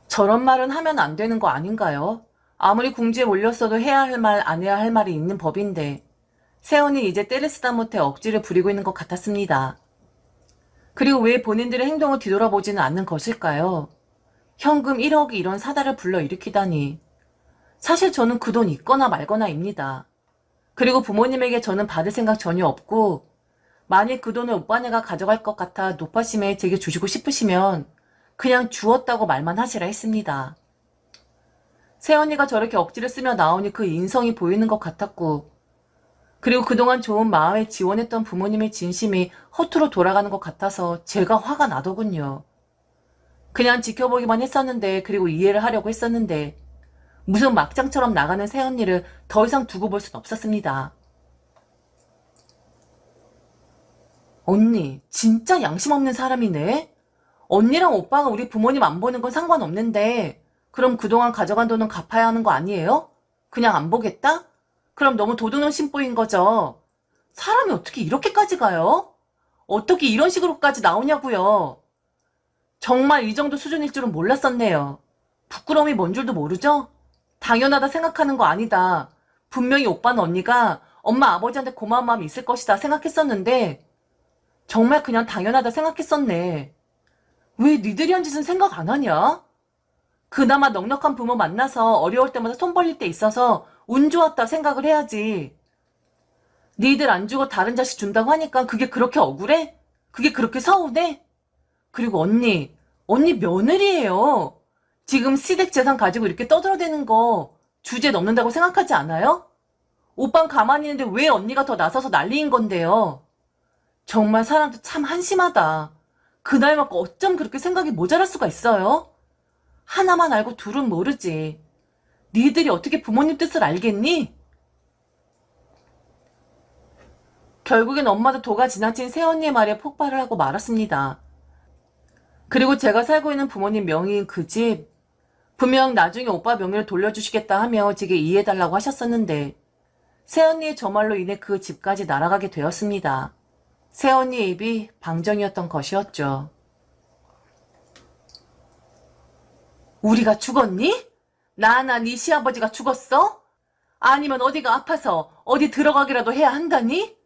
저런 말은 하면 안 되는 거 아닌가요? 아무리 궁지에 몰렸어도 해야 할 말, 안 해야 할 말이 있는 법인데 세연이 이제 때를 쓰다 못해 억지를 부리고 있는 것 같았습니다. 그리고 왜 본인들의 행동을 뒤돌아보지는 않는 것일까요? 현금 1억이 이런 사달을 불러일으키다니. 사실 저는 그 돈 있거나 말거나입니다. 그리고 부모님에게 저는 받을 생각 전혀 없고 만일 그 돈을 오빠네가 가져갈 것 같아 노파심에 제게 주시고 싶으시면 그냥 주었다고 말만 하시라 했습니다. 새언니가 저렇게 억지를 쓰며 나오니 그 인성이 보이는 것 같았고 그리고 그동안 좋은 마음에 지원했던 부모님의 진심이 허투루 돌아가는 것 같아서 제가 화가 나더군요. 그냥 지켜보기만 했었는데 그리고 이해를 하려고 했었는데 무슨 막장처럼 나가는 새언니를 더 이상 두고 볼 순 없었습니다. 언니 진짜 양심 없는 사람이네. 언니랑 오빠가 우리 부모님 안 보는 건 상관없는데 그럼 그동안 가져간 돈은 갚아야 하는 거 아니에요? 그냥 안 보겠다? 그럼 너무 도둑놈 심보인 거죠. 사람이 어떻게 이렇게까지 가요? 어떻게 이런 식으로까지 나오냐고요. 정말 이 정도 수준일 줄은 몰랐었네요. 부끄러움이 뭔 줄도 모르죠? 당연하다 생각하는 거 아니다. 분명히 오빠는 언니가 엄마 아버지한테 고마운 마음이 있을 것이다 생각했었는데 정말 그냥 당연하다 생각했었네. 왜 니들이 한 짓은 생각 안 하냐? 그나마 넉넉한 부모 만나서 어려울 때마다 손 벌릴 때 있어서 운 좋았다 생각을 해야지. 니들 안 주고 다른 자식 준다고 하니까 그게 그렇게 억울해? 그게 그렇게 서운해? 그리고 언니 며느리예요. 지금 시댁 재산 가지고 이렇게 떠들어대는 거 주제 넘는다고 생각하지 않아요? 오빤 가만히 있는데 왜 언니가 더 나서서 난리인 건데요. 정말 사람도 참 한심하다. 그 나이 먹고 어쩜 그렇게 생각이 모자랄 수가 있어요? 하나만 알고 둘은 모르지. 니들이 어떻게 부모님 뜻을 알겠니? 결국엔 엄마도 도가 지나친 새언니의 말에 폭발을 하고 말았습니다. 그리고 제가 살고 있는 부모님 명의인 그 집, 분명 나중에 오빠 명의를 돌려주시겠다 하며 제게 이해해달라고 하셨었는데 새언니의 저 말로 인해 그 집까지 날아가게 되었습니다. 새언니의 입이 방정이었던 것이었죠. 우리가 죽었니? 나나 네 시아버지가 죽었어? 아니면 어디가 아파서 어디 들어가기라도 해야 한다니?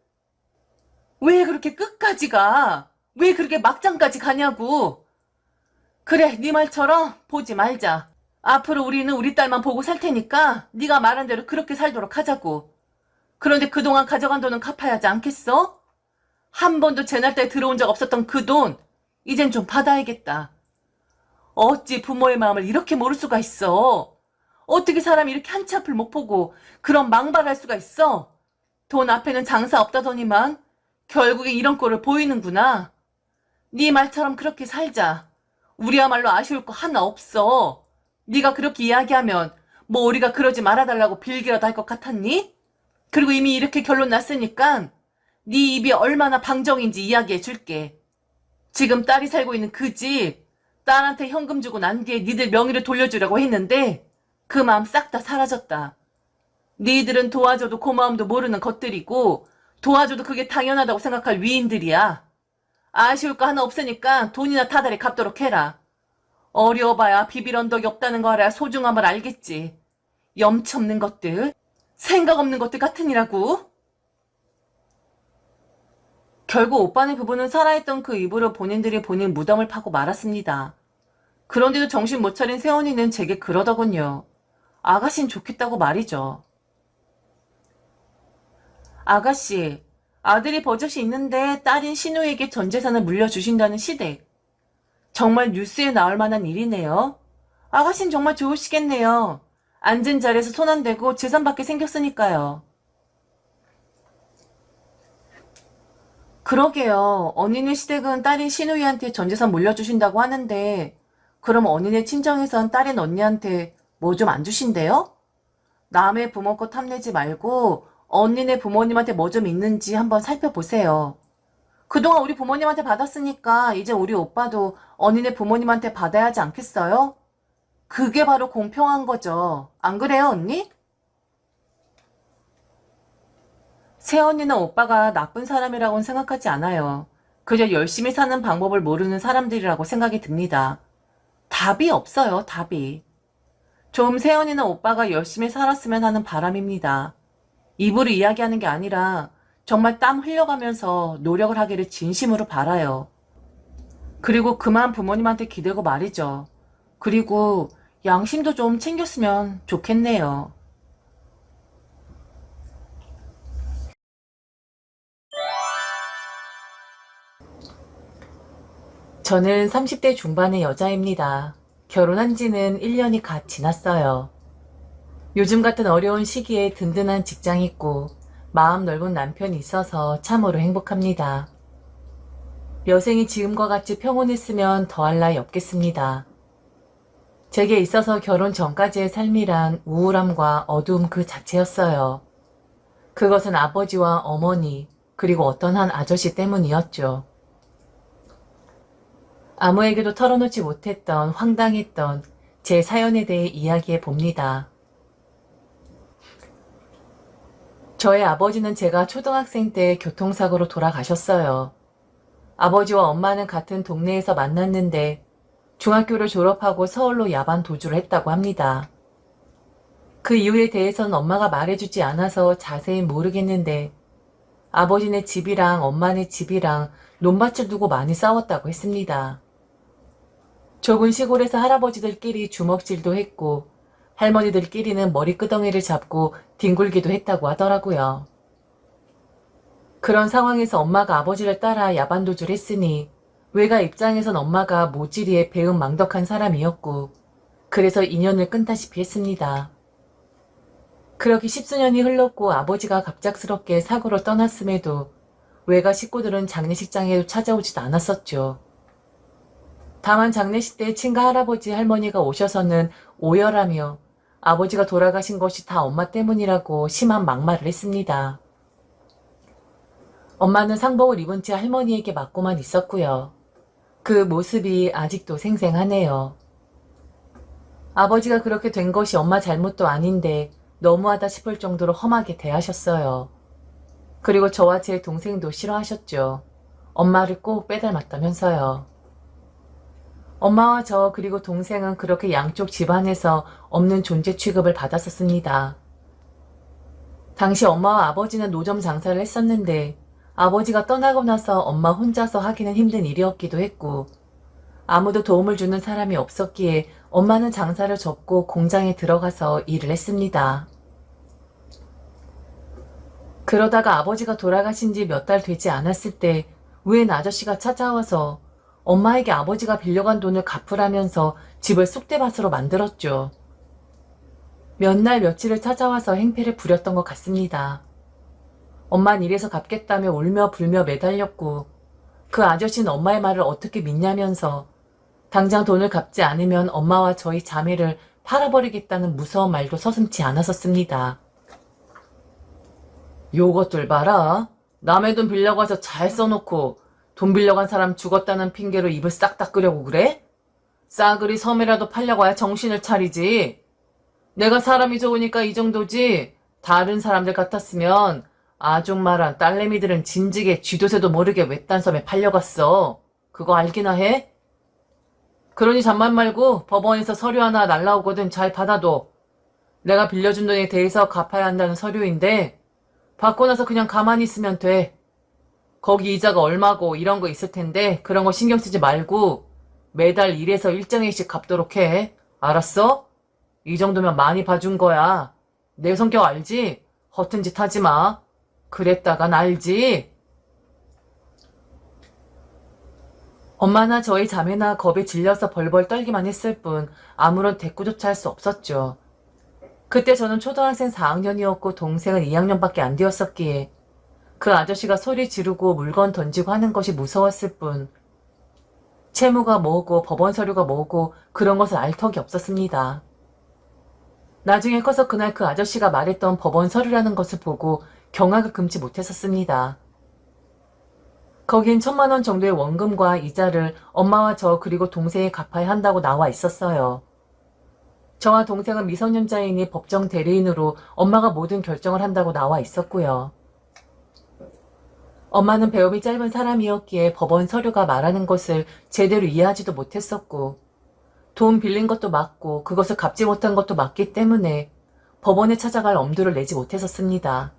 왜 그렇게 끝까지 가? 왜 그렇게 막장까지 가냐고? 그래, 네 말처럼 보지 말자. 앞으로 우리는 우리 딸만 보고 살 테니까 네가 말한 대로 그렇게 살도록 하자고. 그런데 그동안 가져간 돈은 갚아야 하지 않겠어? 한 번도 제 날짜에 들어온 적 없었던 그 돈, 이젠 좀 받아야겠다. 어찌 부모의 마음을 이렇게 모를 수가 있어? 어떻게 사람이 이렇게 한치 앞을 못 보고 그런 망발할 수가 있어? 돈 앞에는 장사 없다더니만 결국에 이런 꼴을 보이는구나. 네 말처럼 그렇게 살자. 우리야말로 아쉬울 거 하나 없어. 네가 그렇게 이야기하면 뭐 우리가 그러지 말아달라고 빌기라도 할 것 같았니? 그리고 이미 이렇게 결론 났으니까 네 입이 얼마나 방정인지 이야기해 줄게. 지금 딸이 살고 있는 그 집, 딸한테 현금 주고 난 뒤에 니들 명의를 돌려주려고 했는데 그 마음 싹 다 사라졌다. 니들은 도와줘도 고마움도 모르는 것들이고 도와줘도 그게 당연하다고 생각할 위인들이야. 아쉬울 거 하나 없으니까 돈이나 타다리 갚도록 해라. 어려워봐야 비빌 언덕이 없다는 거 알아야 소중함을 알겠지. 염치 없는 것들, 생각 없는 것들 같으니라고. 결국 오빠네 부부는 살아있던 그 입으로 본인들이 본인 무덤을 파고 말았습니다. 그런데도 정신 못 차린 새언니는 제게 그러더군요. 아가씨는 좋겠다고 말이죠. 아가씨, 아들이 버젓이 있는데 딸인 신우에게 전 재산을 물려주신다는 시댁. 정말 뉴스에 나올 만한 일이네요. 아가씨는 정말 좋으시겠네요. 앉은 자리에서 손 안 대고 재산 받게 생겼으니까요. 그러게요. 언니네 시댁은 딸인 신우이한테 전 재산 물려주신다고 하는데 그럼 언니네 친정에선 딸인 언니한테 뭐 좀 안 주신대요? 남의 부모 거 탐내지 말고 언니네 부모님한테 뭐 좀 있는지 한번 살펴보세요. 그동안 우리 부모님한테 받았으니까 이제 우리 오빠도 언니네 부모님한테 받아야 하지 않겠어요? 그게 바로 공평한 거죠. 안 그래요, 언니? 새언니는 오빠가 나쁜 사람이라고는 생각하지 않아요. 그저 열심히 사는 방법을 모르는 사람들이라고 생각이 듭니다. 답이 없어요, 답이. 좀 새언니는 오빠가 열심히 살았으면 하는 바람입니다. 입으로 이야기하는 게 아니라 정말 땀 흘려가면서 노력을 하기를 진심으로 바라요. 그리고 그만 부모님한테 기대고 말이죠. 그리고 양심도 좀 챙겼으면 좋겠네요. 저는 30대 중반의 여자입니다. 결혼한 지는 1년이 갓 지났어요. 요즘 같은 어려운 시기에 든든한 직장 있고 마음 넓은 남편이 있어서 참으로 행복합니다. 여생이 지금과 같이 평온했으면 더할 나위 없겠습니다. 제게 있어서 결혼 전까지의 삶이란 우울함과 어두움 그 자체였어요. 그것은 아버지와 어머니, 그리고 어떤 한 아저씨 때문이었죠. 아무에게도 털어놓지 못했던 황당했던 제 사연에 대해 이야기해 봅니다. 저의 아버지는 제가 초등학생 때 교통사고로 돌아가셨어요. 아버지와 엄마는 같은 동네에서 만났는데 중학교를 졸업하고 서울로 야반 도주를 했다고 합니다. 그 이유에 대해서는 엄마가 말해주지 않아서 자세히 모르겠는데 아버지네 집이랑 엄마네 집이랑 논밭을 두고 많이 싸웠다고 했습니다. 좁은 시골에서 할아버지들끼리 주먹질도 했고 할머니들끼리는 머리끄덩이를 잡고 뒹굴기도 했다고 하더라고요. 그런 상황에서 엄마가 아버지를 따라 야반도주를 했으니 외가 입장에선 엄마가 모질이에 배은망덕한 사람이었고 그래서 인연을 끊다시피 했습니다. 그렇게 십수년이 흘렀고 아버지가 갑작스럽게 사고로 떠났음에도 외가 식구들은 장례식장에도 찾아오지도 않았었죠. 다만 장례식 때 친가 할아버지 할머니가 오셔서는 오열하며 아버지가 돌아가신 것이 다 엄마 때문이라고 심한 막말을 했습니다. 엄마는 상복을 입은 채 할머니에게 맞고만 있었고요. 그 모습이 아직도 생생하네요. 아버지가 그렇게 된 것이 엄마 잘못도 아닌데 너무하다 싶을 정도로 험하게 대하셨어요. 그리고 저와 제 동생도 싫어하셨죠. 엄마를 꼭 빼닮았다면서요. 엄마와 저 그리고 동생은 그렇게 양쪽 집안에서 없는 존재 취급을 받았었습니다. 당시 엄마와 아버지는 노점 장사를 했었는데 아버지가 떠나고 나서 엄마 혼자서 하기는 힘든 일이었기도 했고 아무도 도움을 주는 사람이 없었기에 엄마는 장사를 접고 공장에 들어가서 일을 했습니다. 그러다가 아버지가 돌아가신 지 몇 달 되지 않았을 때 웬 아저씨가 찾아와서 엄마에게 아버지가 빌려간 돈을 갚으라면서 집을 쑥대밭으로 만들었죠. 몇 날 며칠을 찾아와서 행패를 부렸던 것 같습니다. 엄만 이래서 갚겠다며 울며 불며 매달렸고 그 아저씨는 엄마의 말을 어떻게 믿냐면서 당장 돈을 갚지 않으면 엄마와 저희 자매를 팔아버리겠다는 무서운 말도 서슴지 않았었습니다. 요것들 봐라. 남의 돈 빌려가서 잘 써놓고 돈 빌려간 사람 죽었다는 핑계로 입을 싹 닦으려고 그래? 싸그리 섬이라도 팔려고 해야 정신을 차리지. 내가 사람이 좋으니까 이 정도지. 다른 사람들 같았으면 아줌마랑 딸내미들은 진즉에 쥐도새도 모르게 외딴 섬에 팔려갔어. 그거 알기나 해? 그러니 잠만 말고 법원에서 서류 하나 날라오거든 잘 받아둬. 내가 빌려준 돈에 대해서 갚아야 한다는 서류인데 받고 나서 그냥 가만히 있으면 돼. 거기 이자가 얼마고 이런 거 있을 텐데 그런 거 신경 쓰지 말고 매달 1에서 1장씩 갚도록 해. 알았어? 이 정도면 많이 봐준 거야. 내 성격 알지? 허튼 짓 하지 마. 그랬다간 알지? 엄마나 저희 자매나 겁에 질려서 벌벌 떨기만 했을 뿐 아무런 대꾸조차 할 수 없었죠. 그때 저는 초등학생 4학년이었고 동생은 2학년밖에 안 되었었기에 그 아저씨가 소리 지르고 물건 던지고 하는 것이 무서웠을 뿐 채무가 뭐고 법원 서류가 뭐고 그런 것을 알 턱이 없었습니다. 나중에 커서 그날 그 아저씨가 말했던 법원 서류라는 것을 보고 경악을 금치 못했었습니다. 거긴 1,000만 원 정도의 원금과 이자를 엄마와 저 그리고 동생이 갚아야 한다고 나와 있었어요. 저와 동생은 미성년자이니 법정 대리인으로 엄마가 모든 결정을 한다고 나와 있었고요. 엄마는 배움이 짧은 사람이었기에 법원 서류가 말하는 것을 제대로 이해하지도 못했었고 돈 빌린 것도 맞고 그것을 갚지 못한 것도 맞기 때문에 법원에 찾아갈 엄두를 내지 못했었습니다.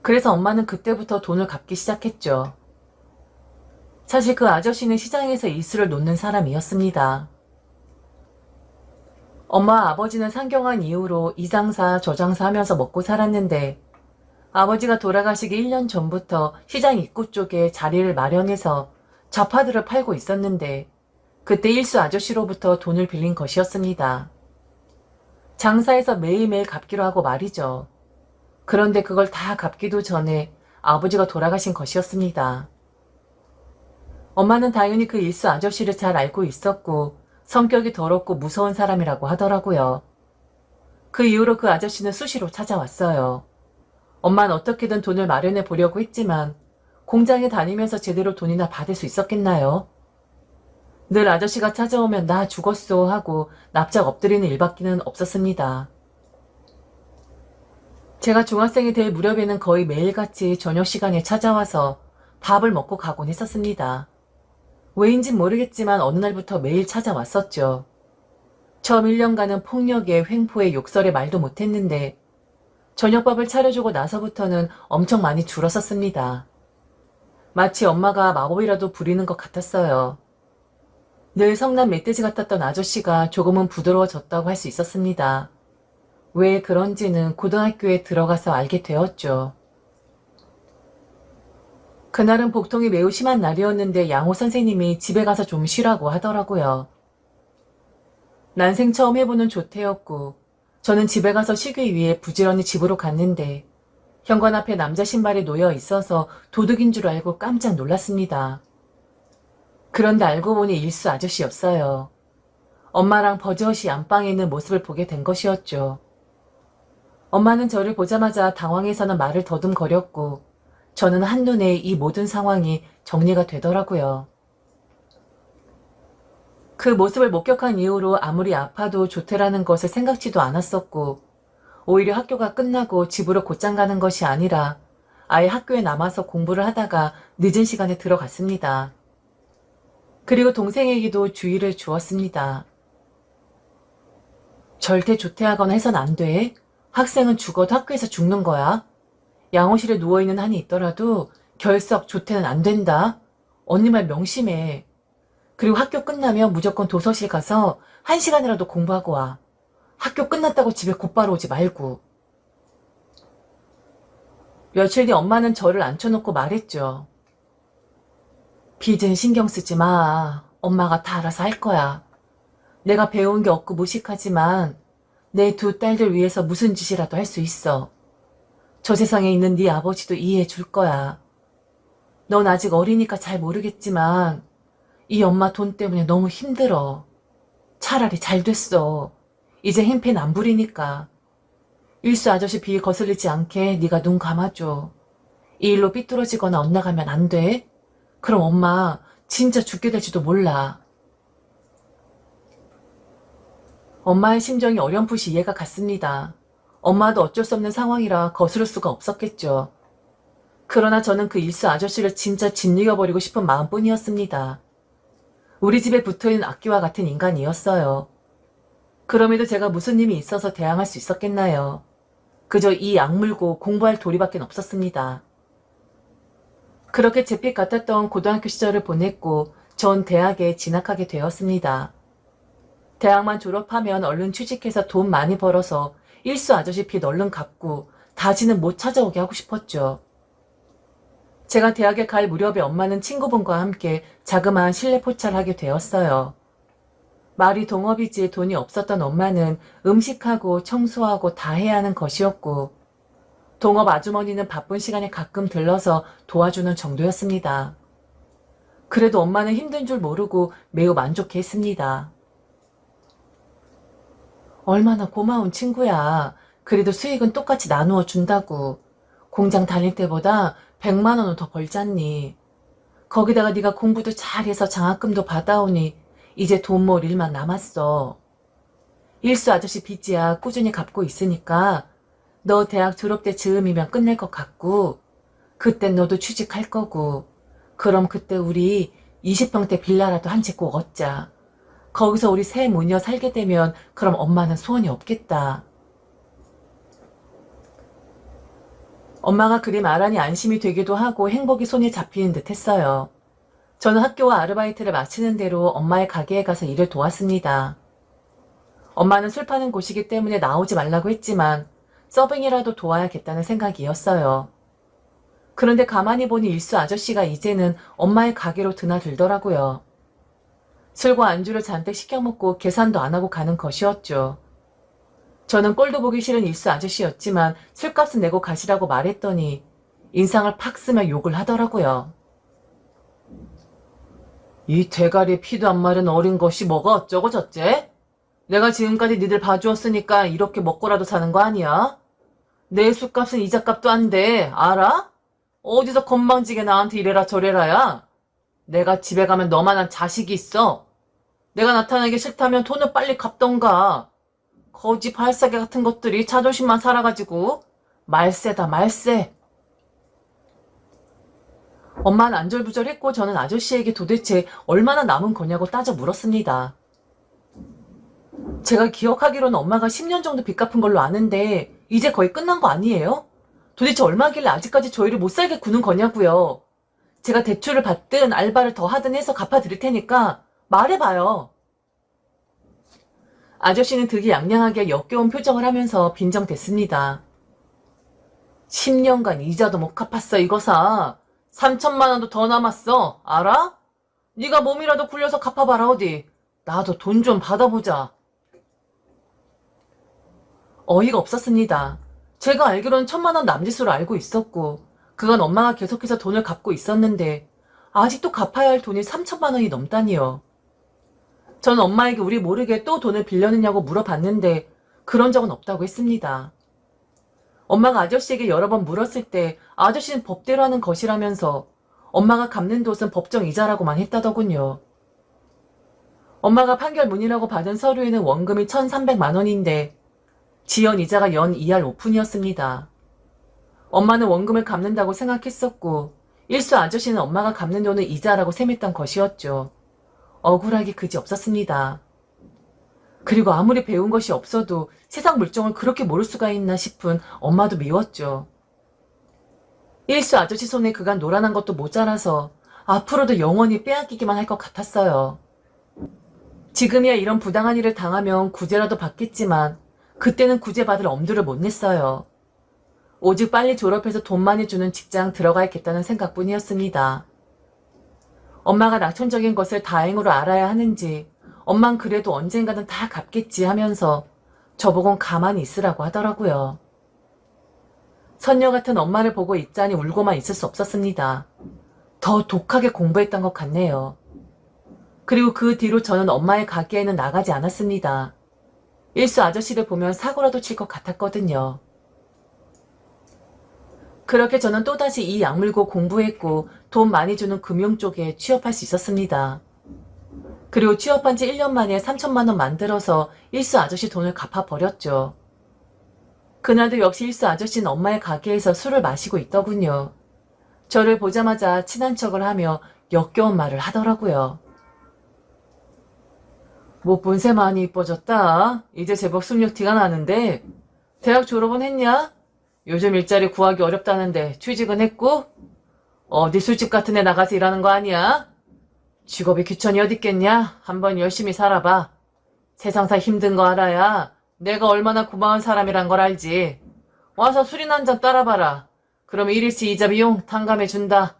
그래서 엄마는 그때부터 돈을 갚기 시작했죠. 사실 그 아저씨는 시장에서 일수를 놓는 사람이었습니다. 엄마 아버지는 상경한 이후로 이 장사 저 장사 하면서 먹고 살았는데 아버지가 돌아가시기 1년 전부터 시장 입구 쪽에 자리를 마련해서 좌파들을 팔고 있었는데 그때 일수 아저씨로부터 돈을 빌린 것이었습니다. 장사해서 매일매일 갚기로 하고 말이죠. 그런데 그걸 다 갚기도 전에 아버지가 돌아가신 것이었습니다. 엄마는 당연히 그 일수 아저씨를 잘 알고 있었고 성격이 더럽고 무서운 사람이라고 하더라고요. 그 이후로 그 아저씨는 수시로 찾아왔어요. 엄마는 어떻게든 돈을 마련해 보려고 했지만 공장에 다니면서 제대로 돈이나 받을 수 있었겠나요? 늘 아저씨가 찾아오면 나 죽었어 하고 납작 엎드리는 일밖에는 없었습니다. 제가 중학생이 될 무렵에는 거의 매일같이 저녁 시간에 찾아와서 밥을 먹고 가곤 했었습니다. 왜인진 모르겠지만 어느 날부터 매일 찾아왔었죠. 처음 1년간은 폭력에 횡포에 욕설에 말도 못했는데 저녁밥을 차려주고 나서부터는 엄청 많이 줄었었습니다. 마치 엄마가 마법이라도 부리는 것 같았어요. 늘 성난 멧돼지 같았던 아저씨가 조금은 부드러워졌다고 할 수 있었습니다. 왜 그런지는 고등학교에 들어가서 알게 되었죠. 그날은 복통이 매우 심한 날이었는데 양호 선생님이 집에 가서 좀 쉬라고 하더라고요. 난생 처음 해보는 조퇴였고 저는 집에 가서 쉬기 위해 부지런히 집으로 갔는데 현관 앞에 남자 신발이 놓여 있어서 도둑인 줄 알고 깜짝 놀랐습니다. 그런데 알고 보니 일수 아저씨였어요. 엄마랑 버젓이 안방에 있는 모습을 보게 된 것이었죠. 엄마는 저를 보자마자 당황해서는 말을 더듬거렸고 저는 한눈에 이 모든 상황이 정리가 되더라고요. 그 모습을 목격한 이후로 아무리 아파도 조퇴라는 것을 생각지도 않았었고 오히려 학교가 끝나고 집으로 곧장 가는 것이 아니라 아예 학교에 남아서 공부를 하다가 늦은 시간에 들어갔습니다. 그리고 동생에게도 주의를 주었습니다. 절대 조퇴하거나 해선 안 돼. 학생은 죽어도 학교에서 죽는 거야. 양호실에 누워있는 한이 있더라도 결석 조퇴는 안 된다. 언니 말 명심해. 그리고 학교 끝나면 무조건 도서실 가서 1시간이라도 공부하고 와. 학교 끝났다고 집에 곧바로 오지 말고. 며칠 뒤 엄마는 저를 앉혀놓고 말했죠. 빚은 신경 쓰지 마. 엄마가 다 알아서 할 거야. 내가 배운 게 없고 무식하지만 내 두 딸들 위해서 무슨 짓이라도 할 수 있어. 저 세상에 있는 네 아버지도 이해해 줄 거야. 넌 아직 어리니까 잘 모르겠지만 이 엄마 돈 때문에 너무 힘들어. 차라리 잘 됐어. 이제 행패는 안 부리니까. 일수 아저씨 비 거슬리지 않게 네가 눈 감아줘. 이 일로 삐뚤어지거나 엇나가면 안 돼. 그럼 엄마 진짜 죽게 될지도 몰라. 엄마의 심정이 어렴풋이 이해가 갔습니다. 엄마도 어쩔 수 없는 상황이라 거스를 수가 없었겠죠. 그러나 저는 그 일수 아저씨를 진짜 짓이겨버리고 싶은 마음뿐이었습니다. 우리 집에 붙어있는 악기와 같은 인간이었어요. 그럼에도 제가 무슨 힘이 있어서 대항할 수 있었겠나요. 그저 이 악물고 공부할 도리밖에 없었습니다. 그렇게 잿빛 같았던 고등학교 시절을 보냈고 전 대학에 진학하게 되었습니다. 대학만 졸업하면 얼른 취직해서 돈 많이 벌어서 일수 아저씨 빚 얼른 갚고 다시는 못 찾아오게 하고 싶었죠. 제가 대학에 갈 무렵에 엄마는 친구분과 함께 자그마한 실내 포차를 하게 되었어요. 말이 동업이지 돈이 없었던 엄마는 음식하고 청소하고 다 해야 하는 것이었고 동업 아주머니는 바쁜 시간에 가끔 들러서 도와주는 정도였습니다. 그래도 엄마는 힘든 줄 모르고 매우 만족해했습니다. 얼마나 고마운 친구야. 그래도 수익은 똑같이 나누어 준다고. 공장 다닐 때보다 100만 원은 더 벌잖니. 거기다가 네가 공부도 잘해서 장학금도 받아오니 이제 돈 모을 일만 남았어. 일수 아저씨 빚이야 꾸준히 갚고 있으니까 너 대학 졸업 때 즈음이면 끝낼 것 같고 그땐 너도 취직할 거고 그럼 그때 우리 20평대 빌라라도 한 채 꼭 얻자. 거기서 우리 새 모녀 살게 되면 그럼 엄마는 소원이 없겠다. 엄마가 그리 말하니 안심이 되기도 하고 행복이 손에 잡히는 듯 했어요. 저는 학교와 아르바이트를 마치는 대로 엄마의 가게에 가서 일을 도왔습니다. 엄마는 술 파는 곳이기 때문에 나오지 말라고 했지만 서빙이라도 도와야겠다는 생각이었어요. 그런데 가만히 보니 일수 아저씨가 이제는 엄마의 가게로 드나들더라고요. 술과 안주를 잔뜩 시켜 먹고 계산도 안 하고 가는 것이었죠. 저는 꼴도 보기 싫은 일수 아저씨였지만 술값은 내고 가시라고 말했더니 인상을 팍 쓰며 욕을 하더라고요. 이 대가리에 피도 안 마른 어린 것이 뭐가 어쩌고 저째? 내가 지금까지 니들 봐주었으니까 이렇게 먹고라도 사는 거 아니야? 내 술값은 이자값도 안 돼, 알아? 어디서 건방지게 나한테 이래라 저래라야? 내가 집에 가면 너만한 자식이 있어. 내가 나타나기 싫다면 돈을 빨리 갚던가. 거지 발사계 같은 것들이 자존심만 살아가지고 말세다 말세. 엄마는 안절부절했고 저는 아저씨에게 도대체 얼마나 남은 거냐고 따져 물었습니다. 제가 기억하기로는 엄마가 10년 정도 빚 갚은 걸로 아는데 이제 거의 끝난 거 아니에요? 도대체 얼마길래 아직까지 저희를 못 살게 구는 거냐고요. 제가 대출을 받든 알바를 더 하든 해서 갚아드릴 테니까 말해봐요. 아저씨는 되게 양양하게 역겨운 표정을 하면서 빈정댔습니다. 10년간 이자도 못 갚았어 이거사. 3천만 원도 더 남았어. 알아? 네가 몸이라도 굴려서 갚아봐라 어디. 나도 돈 좀 받아보자. 어이가 없었습니다. 제가 알기로는 1,000만 원 남짓으로 알고 있었고 그건 엄마가 계속해서 돈을 갚고 있었는데 아직도 갚아야 할 돈이 3천만 원이 넘다니요. 전 엄마에게 우리 모르게 또 돈을 빌려느냐고 물어봤는데 그런 적은 없다고 했습니다. 엄마가 아저씨에게 여러 번 물었을 때 아저씨는 법대로 하는 것이라면서 엄마가 갚는 돈은 법정 이자라고만 했다더군요. 엄마가 판결문이라고 받은 서류에는 원금이 1,300만 원인데 지연 이자가 연 2할 오픈이었습니다. 엄마는 원금을 갚는다고 생각했었고 일수 아저씨는 엄마가 갚는 돈을 이자라고 셈했던 것이었죠. 억울하기 그지 없었습니다. 그리고 아무리 배운 것이 없어도 세상 물정을 그렇게 모를 수가 있나 싶은 엄마도 미웠죠. 일수 아저씨 손에 그간 노란한 것도 모자라서 앞으로도 영원히 빼앗기기만 할 것 같았어요. 지금이야 이런 부당한 일을 당하면 구제라도 받겠지만 그때는 구제받을 엄두를 못 냈어요. 오직 빨리 졸업해서 돈 많이 주는 직장 들어가야겠다는 생각뿐이었습니다. 엄마가 낙천적인 것을 다행으로 알아야 하는지 엄만 그래도 언젠가는 다 갚겠지 하면서 저보곤 가만히 있으라고 하더라고요. 선녀 같은 엄마를 보고 있자니 울고만 있을 수 없었습니다. 더 독하게 공부했던 것 같네요. 그리고 그 뒤로 저는 엄마의 가게에는 나가지 않았습니다. 일수 아저씨를 보면 사고라도 칠 것 같았거든요. 그렇게 저는 또다시 이 약물고 공부했고 돈 많이 주는 금융 쪽에 취업할 수 있었습니다. 그리고 취업한 지 1년 만에 3천만 원 만들어서 일수 아저씨 돈을 갚아버렸죠. 그날도 역시 일수 아저씨는 엄마의 가게에서 술을 마시고 있더군요. 저를 보자마자 친한 척을 하며 역겨운 말을 하더라고요. 못 본 새 많이 이뻐졌다. 이제 제법 숙력티가 나는데 대학 졸업은 했냐? 요즘 일자리 구하기 어렵다는데 취직은 했고? 어디 술집 같은 데 나가서 일하는 거 아니야? 직업이 귀천이 어딨겠냐? 한번 열심히 살아봐. 세상사 힘든 거 알아야 내가 얼마나 고마운 사람이란 걸 알지. 와서 술이나 한잔 따라봐라. 그럼 일일치 이자 비용 탕감해준다.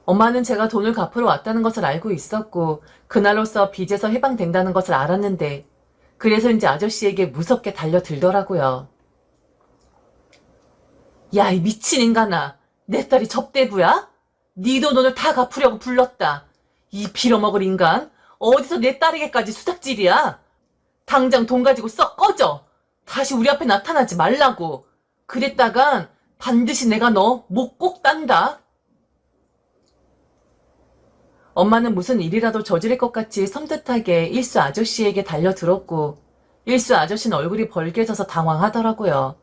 엄마는 제가 돈을 갚으러 왔다는 것을 알고 있었고 그날로써 빚에서 해방된다는 것을 알았는데 그래서인지 아저씨에게 무섭게 달려들더라고요. 야, 이 미친 인간아. 내 딸이 접대부야? 니도 돈을 다 갚으려고 불렀다. 이 빌어먹을 인간. 어디서 내 딸에게까지 수작질이야. 당장 돈 가지고 썩 꺼져. 다시 우리 앞에 나타나지 말라고. 그랬다간 반드시 내가 너 목 꼭 딴다. 엄마는 무슨 일이라도 저지를 것 같이 섬뜩하게 일수 아저씨에게 달려들었고 일수 아저씨는 얼굴이 벌개져서 당황하더라고요.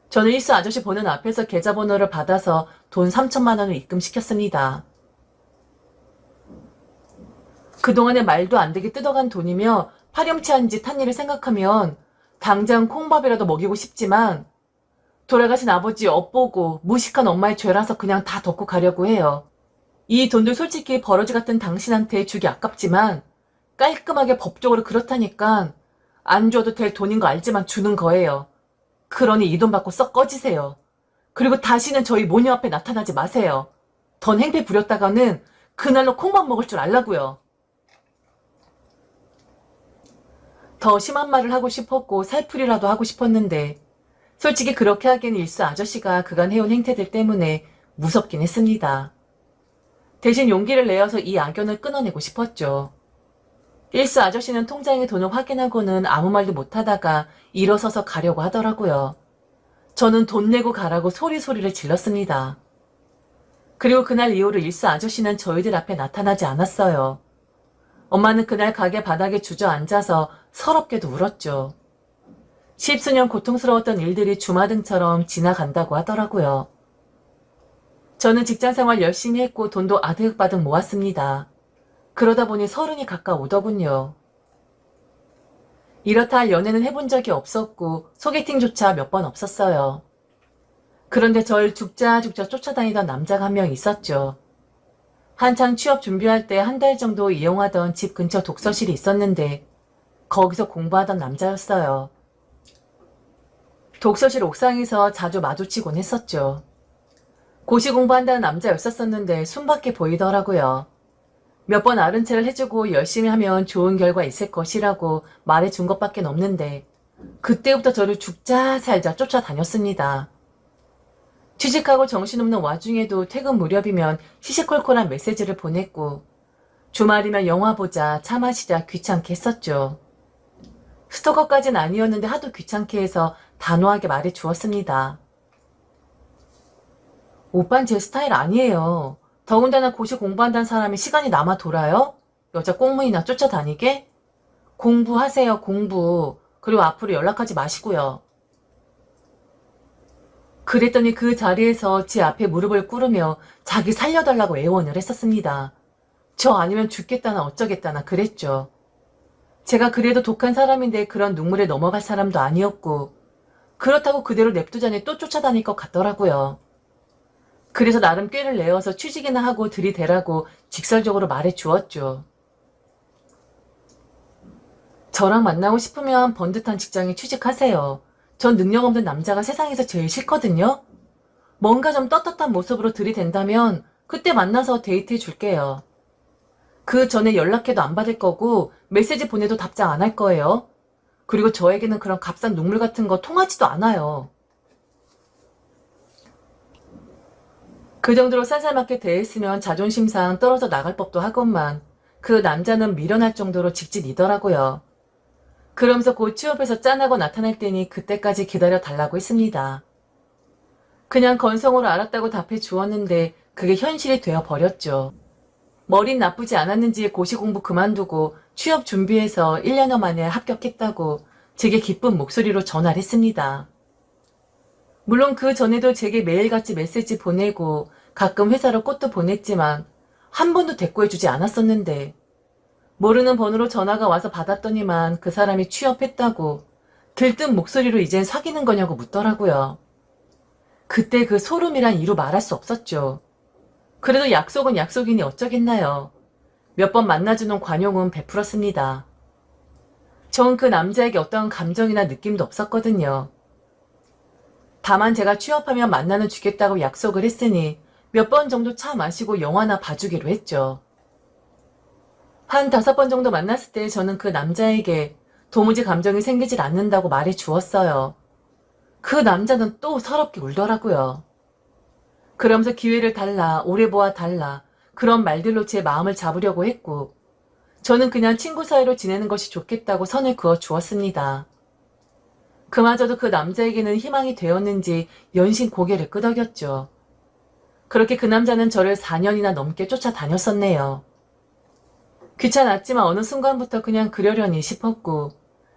저는 일수 아저씨 보는 앞에서 계좌번호를 받아서 돈 3천만 원을 입금시켰습니다. 그동안에 말도 안 되게 뜯어간 돈이며 파렴치한 짓 한 일을 생각하면 당장 콩밥이라도 먹이고 싶지만 돌아가신 아버지 엿보고 무식한 엄마의 죄라서 그냥 다 덮고 가려고 해요. 이 돈도 솔직히 버러지 같은 당신한테 주기 아깝지만 깔끔하게 법적으로 그렇다니까 안 줘도 될 돈인 거 알지만 주는 거예요. 그러니 이 돈 받고 썩 꺼지세요. 그리고 다시는 저희 모녀 앞에 나타나지 마세요. 던 행패 부렸다가는 그날로 콩밥 먹을 줄 알라고요. 더 심한 말을 하고 싶었고 살풀이라도 하고 싶었는데 솔직히 그렇게 하기엔 일수 아저씨가 그간 해온 행태들 때문에 무섭긴 했습니다. 대신 용기를 내어서 이 악연을 끊어내고 싶었죠. 일수 아저씨는 통장의 돈을 확인하고는 아무 말도 못하다가 일어서서 가려고 하더라고요. 저는 돈 내고 가라고 소리소리를 질렀습니다. 그리고 그날 이후로 일수 아저씨는 저희들 앞에 나타나지 않았어요. 엄마는 그날 가게 바닥에 주저앉아서 서럽게도 울었죠. 십수년 고통스러웠던 일들이 주마등처럼 지나간다고 하더라고요. 저는 직장생활 열심히 했고 돈도 아득바득 모았습니다. 그러다 보니 30이 가까우더군요. 이렇다 할 연애는 해본 적이 없었고 소개팅조차 몇 번 없었어요. 그런데 절 죽자 쫓아다니던 남자가 한 명 있었죠. 한창 취업 준비할 때 한 달 정도 이용하던 집 근처 독서실이 있었는데 거기서 공부하던 남자였어요. 독서실 옥상에서 자주 마주치곤 했었죠. 고시 공부한다는 남자였었는데 순박해 보이더라고요. 몇 번 아른 체를 해주고 열심히 하면 좋은 결과 있을 것이라고 말해준 것밖에 없는데 그때부터 저를 죽자 살자 쫓아다녔습니다. 취직하고 정신없는 와중에도 퇴근 무렵이면 시시콜콜한 메시지를 보냈고 주말이면 영화 보자, 차 마시자 귀찮게 했었죠. 스토커까진 아니었는데 하도 귀찮게 해서 단호하게 말해주었습니다. 오빤 제 스타일 아니에요. 더군다나 고시 공부한다는 사람이 시간이 남아 돌아요? 여자 꽁무니나 쫓아다니게? 공부하세요, 공부. 그리고 앞으로 연락하지 마시고요. 그랬더니 그 자리에서 제 앞에 무릎을 꿇으며 자기 살려달라고 애원을 했었습니다. 저 아니면 죽겠다나 어쩌겠다나 그랬죠. 제가 그래도 독한 사람인데 그런 눈물에 넘어갈 사람도 아니었고 그렇다고 그대로 냅두자니 또 쫓아다닐 것 같더라고요. 그래서 나름 꾀를 내어서 취직이나 하고 들이대라고 직설적으로 말해주었죠. 저랑 만나고 싶으면 번듯한 직장에 취직하세요. 전 능력 없는 남자가 세상에서 제일 싫거든요. 뭔가 좀 떳떳한 모습으로 들이댄다면 그때 만나서 데이트해 줄게요. 그 전에 연락해도 안 받을 거고 메시지 보내도 답장 안 할 거예요. 그리고 저에게는 그런 값싼 눈물 같은 거 통하지도 않아요. 그 정도로 쌀쌀맞게 대했으면 자존심상 떨어져 나갈 법도 하건만 그 남자는 미련할 정도로 직진이더라고요. 그러면서 곧 취업해서 짠하고 나타날 테니 그때까지 기다려 달라고 했습니다. 그냥 건성으로 알았다고 답해 주었는데 그게 현실이 되어 버렸죠. 머린 나쁘지 않았는지 고시 공부 그만두고 취업 준비해서 1년여 만에 합격했다고 제게 기쁜 목소리로 전화를 했습니다. 물론 그 전에도 제게 매일같이 메시지 보내고 가끔 회사로 꽃도 보냈지만 한 번도 대꾸해주지 않았었는데 모르는 번호로 전화가 와서 받았더니만 그 사람이 취업했다고 들뜬 목소리로 이젠 사귀는 거냐고 묻더라고요. 그때 그 소름이란 이루 말할 수 없었죠. 그래도 약속은 약속이니 어쩌겠나요. 몇 번 만나주는 관용은 베풀었습니다. 전 그 남자에게 어떠한 감정이나 느낌도 없었거든요. 다만 제가 취업하면 만나는 주겠다고 약속을 했으니 몇 번 정도 차 마시고 영화나 봐주기로 했죠. 한 5번 정도 만났을 때 저는 그 남자에게 도무지 감정이 생기질 않는다고 말해 주었어요. 그 남자는 또 서럽게 울더라고요. 그러면서 기회를 달라, 오래 보아 달라 그런 말들로 제 마음을 잡으려고 했고 저는 그냥 친구 사이로 지내는 것이 좋겠다고 선을 그어 주었습니다. 그마저도 그 남자에게는 희망이 되었는지 연신 고개를 끄덕였죠. 그렇게 그 남자는 저를 4년이나 넘게 쫓아다녔었네요. 귀찮았지만 어느 순간부터 그냥 그러려니 싶었고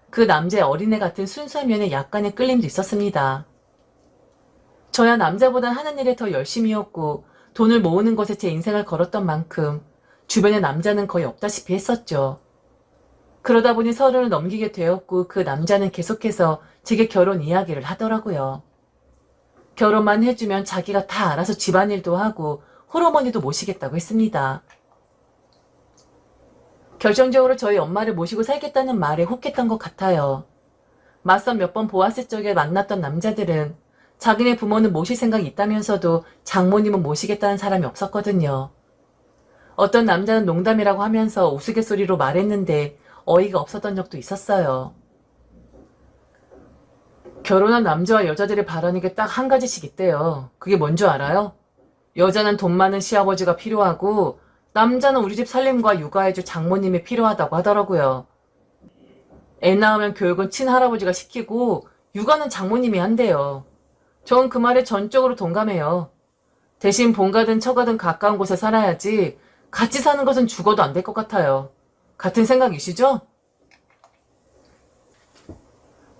그 남자의 어린애 같은 순수한 면에 약간의 끌림도 있었습니다. 저야 남자보단 하는 일에 더 열심히였고 돈을 모으는 것에 제 인생을 걸었던 만큼 주변에 남자는 거의 없다시피 했었죠. 그러다 보니 서른을 넘기게 되었고 그 남자는 계속해서 제게 결혼 이야기를 하더라고요. 결혼만 해주면 자기가 다 알아서 집안일도 하고 홀어머니도 모시겠다고 했습니다. 결정적으로 저희 엄마를 모시고 살겠다는 말에 혹했던 것 같아요. 맞선 몇 번 보았을 적에 만났던 남자들은 자기네 부모는 모실 생각이 있다면서도 장모님은 모시겠다는 사람이 없었거든요. 어떤 남자는 농담이라고 하면서 우스갯소리로 말했는데 어이가 없었던 적도 있었어요. 결혼한 남자와 여자들이 바라는 게 딱 한 가지씩 있대요. 그게 뭔 줄 알아요? 여자는 돈 많은 시아버지가 필요하고 남자는 우리 집 살림과 육아해줄 장모님이 필요하다고 하더라고요. 애 낳으면 교육은 친할아버지가 시키고 육아는 장모님이 한대요. 전 그 말에 전적으로 동감해요. 대신 본가든 처가든 가까운 곳에 살아야지 같이 사는 것은 죽어도 안 될 것 같아요. 같은 생각이시죠?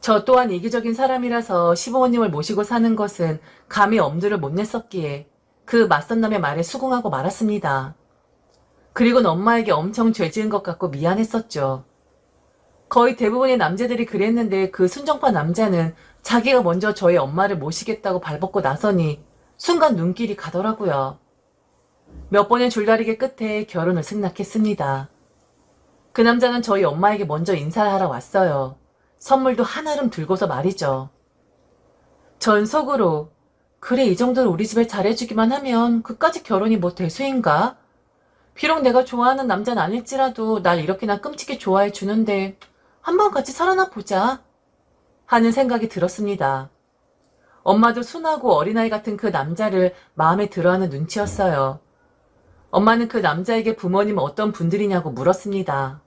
저 또한 이기적인 사람이라서 시부모님을 모시고 사는 것은 감히 엄두를 못 냈었기에 그 맞선 남의 말에 수긍하고 말았습니다. 그리고는 엄마에게 엄청 죄 지은 것 같고 미안했었죠. 거의 대부분의 남자들이 그랬는데 그 순정파 남자는 자기가 먼저 저희 엄마를 모시겠다고 발벗고 나서니 순간 눈길이 가더라고요. 몇 번의 줄다리기 끝에 결혼을 승낙했습니다. 그 남자는 저희 엄마에게 먼저 인사를 하러 왔어요. 선물도 한아름 들고서 말이죠. 전 속으로 그래 이 정도로 우리 집에 잘해주기만 하면 그까짓 결혼이 뭐 대수인가? 비록 내가 좋아하는 남자는 아닐지라도 날 이렇게나 끔찍이 좋아해 주는데 한번 같이 살아나 보자 하는 생각이 들었습니다. 엄마도 순하고 어린아이 같은 그 남자를 마음에 들어하는 눈치였어요. 엄마는 그 남자에게 부모님은 어떤 분들이냐고 물었습니다.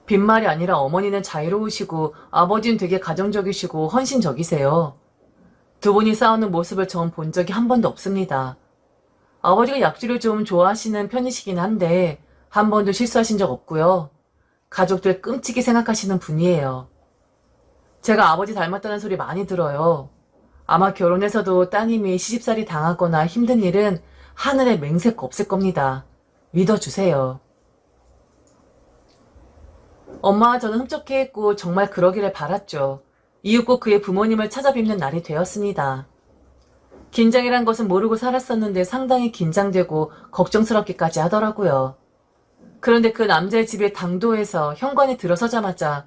빈말이 아니라 어머니는 자유로우시고 아버지는 되게 가정적이시고 헌신적이세요. 두 분이 싸우는 모습을 전 본 적이 한 번도 없습니다. 아버지가 약주를 좀 좋아하시는 편이시긴 한데 한 번도 실수하신 적 없고요. 가족들 끔찍이 생각하시는 분이에요. 제가 아버지 닮았다는 소리 많이 들어요. 아마 결혼해서도 따님이 시집살이 당하거나 힘든 일은 하늘에 맹세코 없을 겁니다. 믿어주세요. 엄마와 저는 흡족해 했고 정말 그러기를 바랐죠. 이윽고 그의 부모님을 찾아뵙는 날이 되었습니다. 긴장이란 것은 모르고 살았었는데 상당히 긴장되고 걱정스럽기까지 하더라고요. 그런데 그 남자의 집에 당도해서 현관에 들어서자마자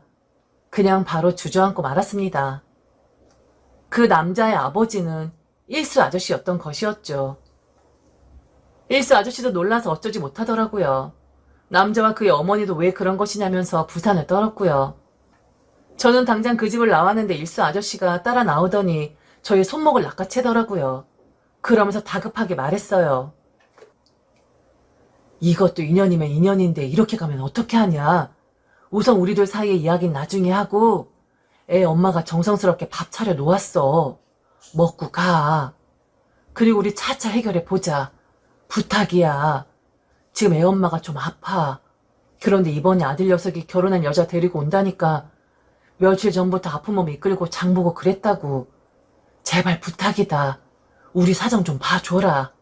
그냥 바로 주저앉고 말았습니다. 그 남자의 아버지는 일수 아저씨였던 것이었죠. 일수 아저씨도 놀라서 어쩌지 못하더라고요. 남자와 그의 어머니도 왜 그런 것이냐면서 부산을 떨었고요. 저는 당장 그 집을 나왔는데 일수 아저씨가 따라 나오더니 저의 손목을 낚아채더라고요. 그러면서 다급하게 말했어요. 이것도 인연이면 인연인데 이렇게 가면 어떻게 하냐. 우선 우리들 사이의 이야기는 나중에 하고 애 엄마가 정성스럽게 밥 차려 놓았어. 먹고 가. 그리고 우리 차차 해결해 보자. 부탁이야. 지금 애 엄마가 좀 아파. 그런데 이번에 아들 녀석이 결혼한 여자 데리고 온다니까 며칠 전부터 아픈 몸 이끌고 장보고 그랬다고. 제발 부탁이다. 우리 사정 좀 봐줘라.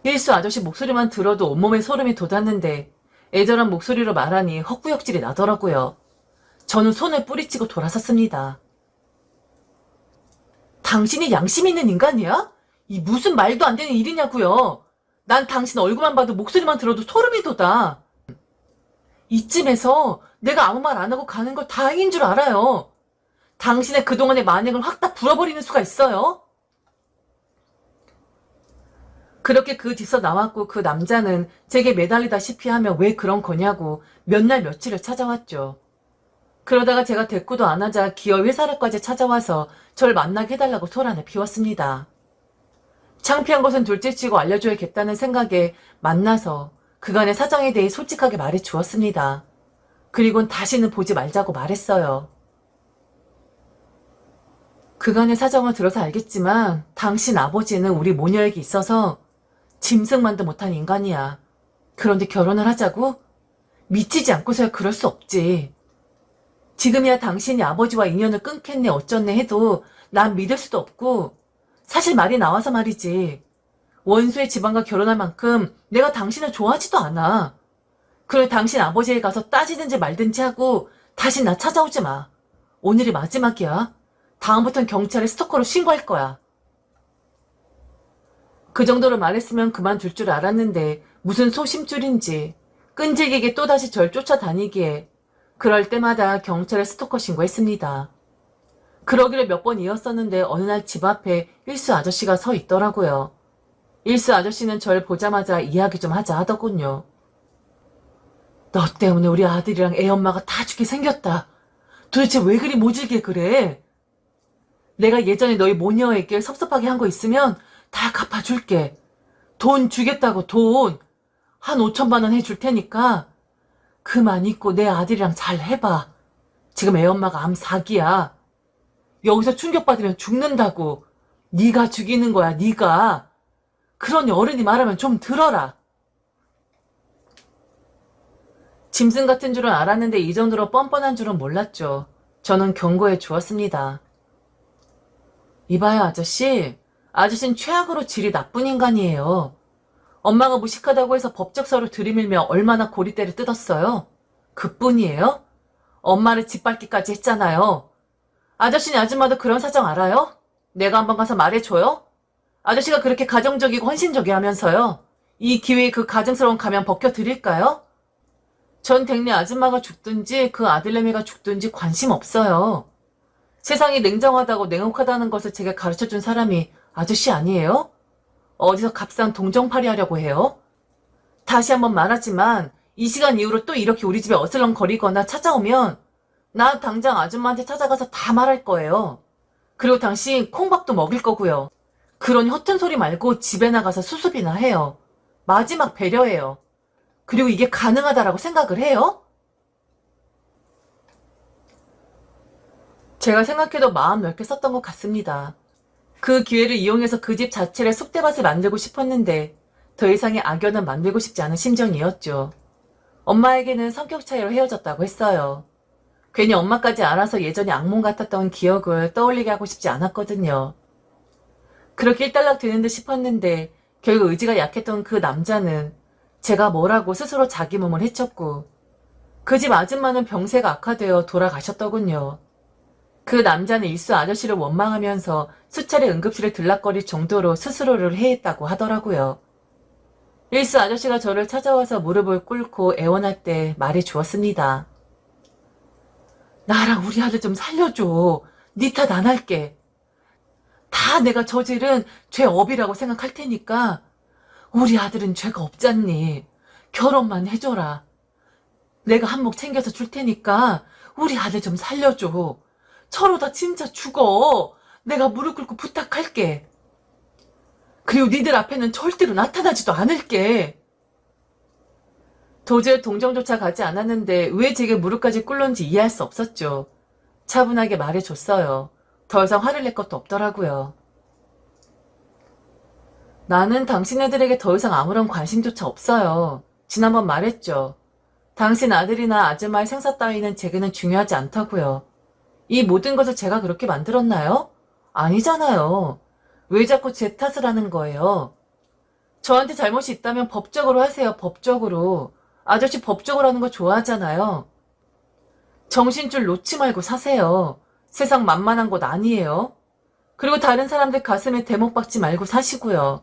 일수 아저씨 목소리만 들어도 온몸에 소름이 돋았는데 애절한 목소리로 말하니 헛구역질이 나더라고요. 저는 손을 뿌리치고 돌아섰습니다. 당신이 양심 있는 인간이야? 이 무슨 말도 안 되는 일이냐고요. 난 당신 얼굴만 봐도 목소리만 들어도 소름이 돋아. 이쯤에서 내가 아무 말 안 하고 가는 걸 다행인 줄 알아요. 당신의 그동안의 만행을 확 다 불어버리는 수가 있어요. 그렇게 그 뒤서 나왔고 그 남자는 제게 매달리다시피 하며 왜 그런 거냐고 몇 날 며칠을 찾아왔죠. 그러다가 제가 대꾸도 안 하자 기어 회사를까지 찾아와서 절 만나게 해달라고 소란을 피웠습니다. 창피한 것은 둘째치고 알려줘야겠다는 생각에 만나서 그간의 사정에 대해 솔직하게 말해 주었습니다. 그리곤 다시는 보지 말자고 말했어요. 그간의 사정을 들어서 알겠지만 당신 아버지는 우리 모녀에게 있어서 짐승만도 못한 인간이야. 그런데 결혼을 하자고? 미치지 않고서야 그럴 수 없지. 지금이야 당신이 아버지와 인연을 끊겠네 어쩌네 해도 난 믿을 수도 없고 사실 말이 나와서 말이지. 원수의 집안과 결혼할 만큼 내가 당신을 좋아하지도 않아. 그래 당신 아버지에 가서 따지든지 말든지 하고 다시 나 찾아오지 마. 오늘이 마지막이야. 다음부턴 경찰에 스토커로 신고할 거야. 그 정도로 말했으면 그만둘 줄 알았는데 무슨 소심줄인지 끈질기게 또다시 절 쫓아다니기에 그럴 때마다 경찰에 스토커 신고했습니다. 그러기를 몇 번 이었었는데 어느 날 집 앞에 일수 아저씨가 서 있더라고요. 일수 아저씨는 절 보자마자 이야기 좀 하자 하더군요. 너 때문에 우리 아들이랑 애 엄마가 다 죽게 생겼다. 도대체 왜 그리 모질게 그래? 내가 예전에 너희 모녀에게 섭섭하게 한 거 있으면 다 갚아줄게. 돈 주겠다고 돈. 한 5천만 원 해줄 테니까 그만 있고 내 아들이랑 잘 해봐. 지금 애 엄마가 암 4기야. 여기서 충격받으면 죽는다고. 네가 죽이는 거야 네가. 그러니 어른이 말하면 좀 들어라. 짐승 같은 줄은 알았는데 이 정도로 뻔뻔한 줄은 몰랐죠. 저는 경고해 주었습니다. 이봐요 아저씨. 아저씨는 최악으로 질이 나쁜 인간이에요. 엄마가 무식하다고 해서 법적서를 들이밀며 얼마나 고리대를 뜯었어요. 그뿐이에요? 엄마를 짓밟기까지 했잖아요. 아저씨네 아줌마도 그런 사정 알아요? 내가 한번 가서 말해줘요? 아저씨가 그렇게 가정적이고 헌신적이 하면서요. 이 기회에 그 가증스러운 가면 벗겨드릴까요? 전 댁네 아줌마가 죽든지 그 아들내미가 죽든지 관심 없어요. 세상이 냉정하다고 냉혹하다는 것을 제게 가르쳐준 사람이 아저씨 아니에요? 어디서 값싼 동정팔이 하려고 해요? 다시 한번 말하지만 이 시간 이후로 또 이렇게 우리 집에 어슬렁거리거나 찾아오면 나 당장 아줌마한테 찾아가서 다 말할 거예요. 그리고 당신 콩밥도 먹일 거고요. 그러니 허튼 소리 말고 집에 나가서 수습이나 해요. 마지막 배려예요. 그리고 이게 가능하다라고 생각을 해요? 제가 생각해도 마음 넓게 썼던 것 같습니다. 그 기회를 이용해서 그 집 자체를 쑥대밭을 만들고 싶었는데 더 이상의 악연은 만들고 싶지 않은 심정이었죠. 엄마에게는 성격 차이로 헤어졌다고 했어요. 괜히 엄마까지 알아서 예전에 악몽 같았던 기억을 떠올리게 하고 싶지 않았거든요. 그렇게 일단락 되는 듯 싶었는데 결국 의지가 약했던 그 남자는 제가 뭐라고 스스로 자기 몸을 해쳤고 그 집 아줌마는 병세가 악화되어 돌아가셨더군요. 그 남자는 일수 아저씨를 원망하면서 수차례 응급실을 들락거릴 정도로 스스로를 해했다고 하더라고요. 일수 아저씨가 저를 찾아와서 무릎을 꿇고 애원할 때 말해 주었습니다. 나랑 우리 아들 좀 살려줘. 네 탓 안 할게. 다 내가 저지른 죄업이라고 생각할 테니까 우리 아들은 죄가 없잖니. 결혼만 해줘라. 내가 한몫 챙겨서 줄 테니까 우리 아들 좀 살려줘. 저러다 진짜 죽어. 내가 무릎 꿇고 부탁할게. 그리고 니들 앞에는 절대로 나타나지도 않을게. 도저히 동정조차 가지 않았는데 왜 제게 무릎까지 꿇는지 이해할 수 없었죠. 차분하게 말해줬어요. 더 이상 화를 낼 것도 없더라고요. 나는 당신네들에게 더 이상 아무런 관심조차 없어요. 지난번 말했죠. 당신 아들이나 아줌마의 생사 따위는 제게는 중요하지 않다고요. 이 모든 것을 제가 그렇게 만들었나요? 아니잖아요. 왜 자꾸 제 탓을 하는 거예요? 저한테 잘못이 있다면 법적으로 하세요. 법적으로. 아저씨 법적으로 하는 거 좋아하잖아요. 정신줄 놓지 말고 사세요. 세상 만만한 곳 아니에요. 그리고 다른 사람들 가슴에 대목 박지 말고 사시고요.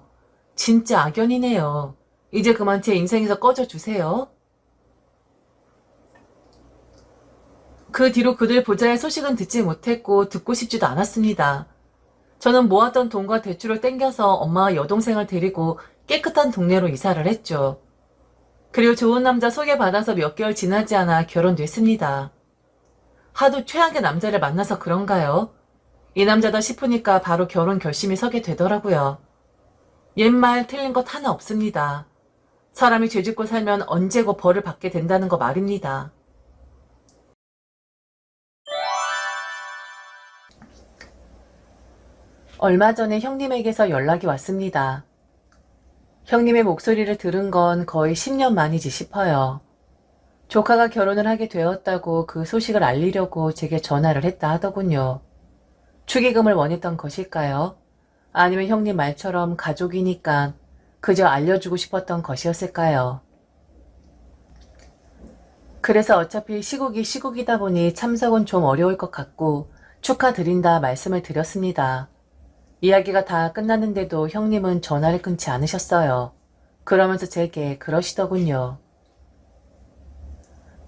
진짜 악연이네요. 이제 그만 제 인생에서 꺼져주세요. 그 뒤로 그들 보자의 소식은 듣지 못했고 듣고 싶지도 않았습니다. 저는 모았던 돈과 대출을 땡겨서 엄마와 여동생을 데리고 깨끗한 동네로 이사를 했죠. 그리고 좋은 남자 소개받아서 몇 개월 지나지 않아 결혼됐습니다. 하도 최악의 남자를 만나서 그런가요? 이 남자다 싶으니까 바로 결혼 결심이 서게 되더라고요. 옛말 틀린 것 하나 없습니다. 사람이 죄짓고 살면 언제고 벌을 받게 된다는 거 말입니다. 얼마 전에 형님에게서 연락이 왔습니다. 형님의 목소리를 들은 건 거의 10년 만이지 싶어요. 조카가 결혼을 하게 되었다고 그 소식을 알리려고 제게 전화를 했다 하더군요. 축의금을 원했던 것일까요? 아니면 형님 말처럼 가족이니까 그저 알려주고 싶었던 것이었을까요? 그래서 어차피 시국이 시국이다 보니 참석은 좀 어려울 것 같고 축하드린다 말씀을 드렸습니다. 이야기가 다 끝났는데도 형님은 전화를 끊지 않으셨어요. 그러면서 제게 그러시더군요.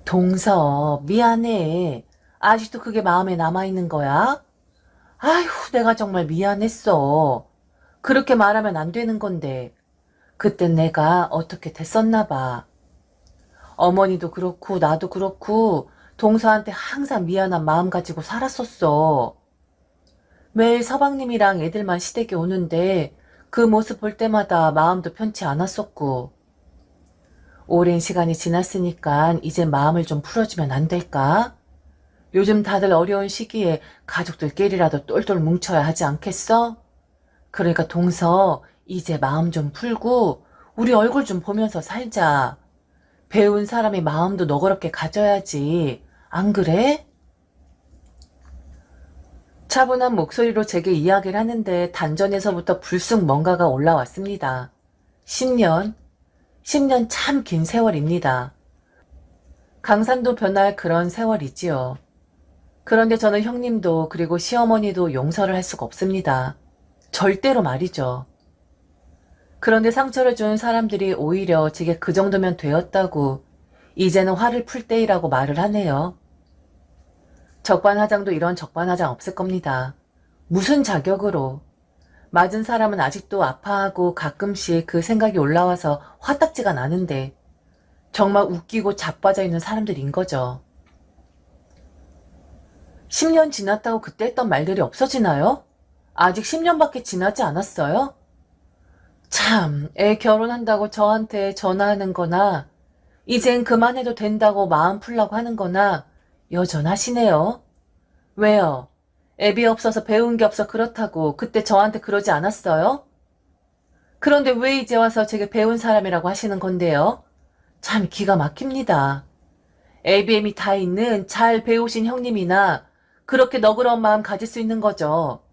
동서, 미안해. 아직도 그게 마음에 남아있는 거야? 아휴, 내가 정말 미안했어. 그렇게 말하면 안 되는 건데. 그땐 내가 어떻게 됐었나 봐. 어머니도 그렇고 나도 그렇고 동서한테 항상 미안한 마음 가지고 살았었어. 매일 서방님이랑 애들만 시댁에 오는데 그 모습 볼 때마다 마음도 편치 않았었고. 오랜 시간이 지났으니까 이제 마음을 좀 풀어주면 안 될까? 요즘 다들 어려운 시기에 가족들끼리라도 똘똘 뭉쳐야 하지 않겠어? 그러니까 동서, 이제 마음 좀 풀고 우리 얼굴 좀 보면서 살자. 배운 사람의 마음도 너그럽게 가져야지. 안 그래? 차분한 목소리로 제게 이야기를 하는데 단전에서부터 불쑥 뭔가가 올라왔습니다. 10년? 10년 참 긴 세월입니다. 강산도 변할 그런 세월이지요. 그런데 저는 형님도 그리고 시어머니도 용서를 할 수가 없습니다. 절대로 말이죠. 그런데 상처를 준 사람들이 오히려 제게 그 정도면 되었다고 이제는 화를 풀 때이라고 말을 하네요. 적반하장도 이런 적반하장 없을 겁니다. 무슨 자격으로. 맞은 사람은 아직도 아파하고 가끔씩 그 생각이 올라와서 화딱지가 나는데 정말 웃기고 자빠져 있는 사람들인 거죠. 10년 지났다고 그때 했던 말들이 없어지나요? 아직 10년밖에 지나지 않았어요? 참, 애 결혼한다고 저한테 전화하는 거나 이젠 그만해도 된다고 마음 풀라고 하는 거나 여전하시네요. 왜요? 애비 없어서 배운 게 없어 그렇다고 그때 저한테 그러지 않았어요? 그런데 왜 이제 와서 제게 배운 사람이라고 하시는 건데요? 참 기가 막힙니다. ABM이 다 있는 잘 배우신 형님이나 그렇게 너그러운 마음 가질 수 있는 거죠.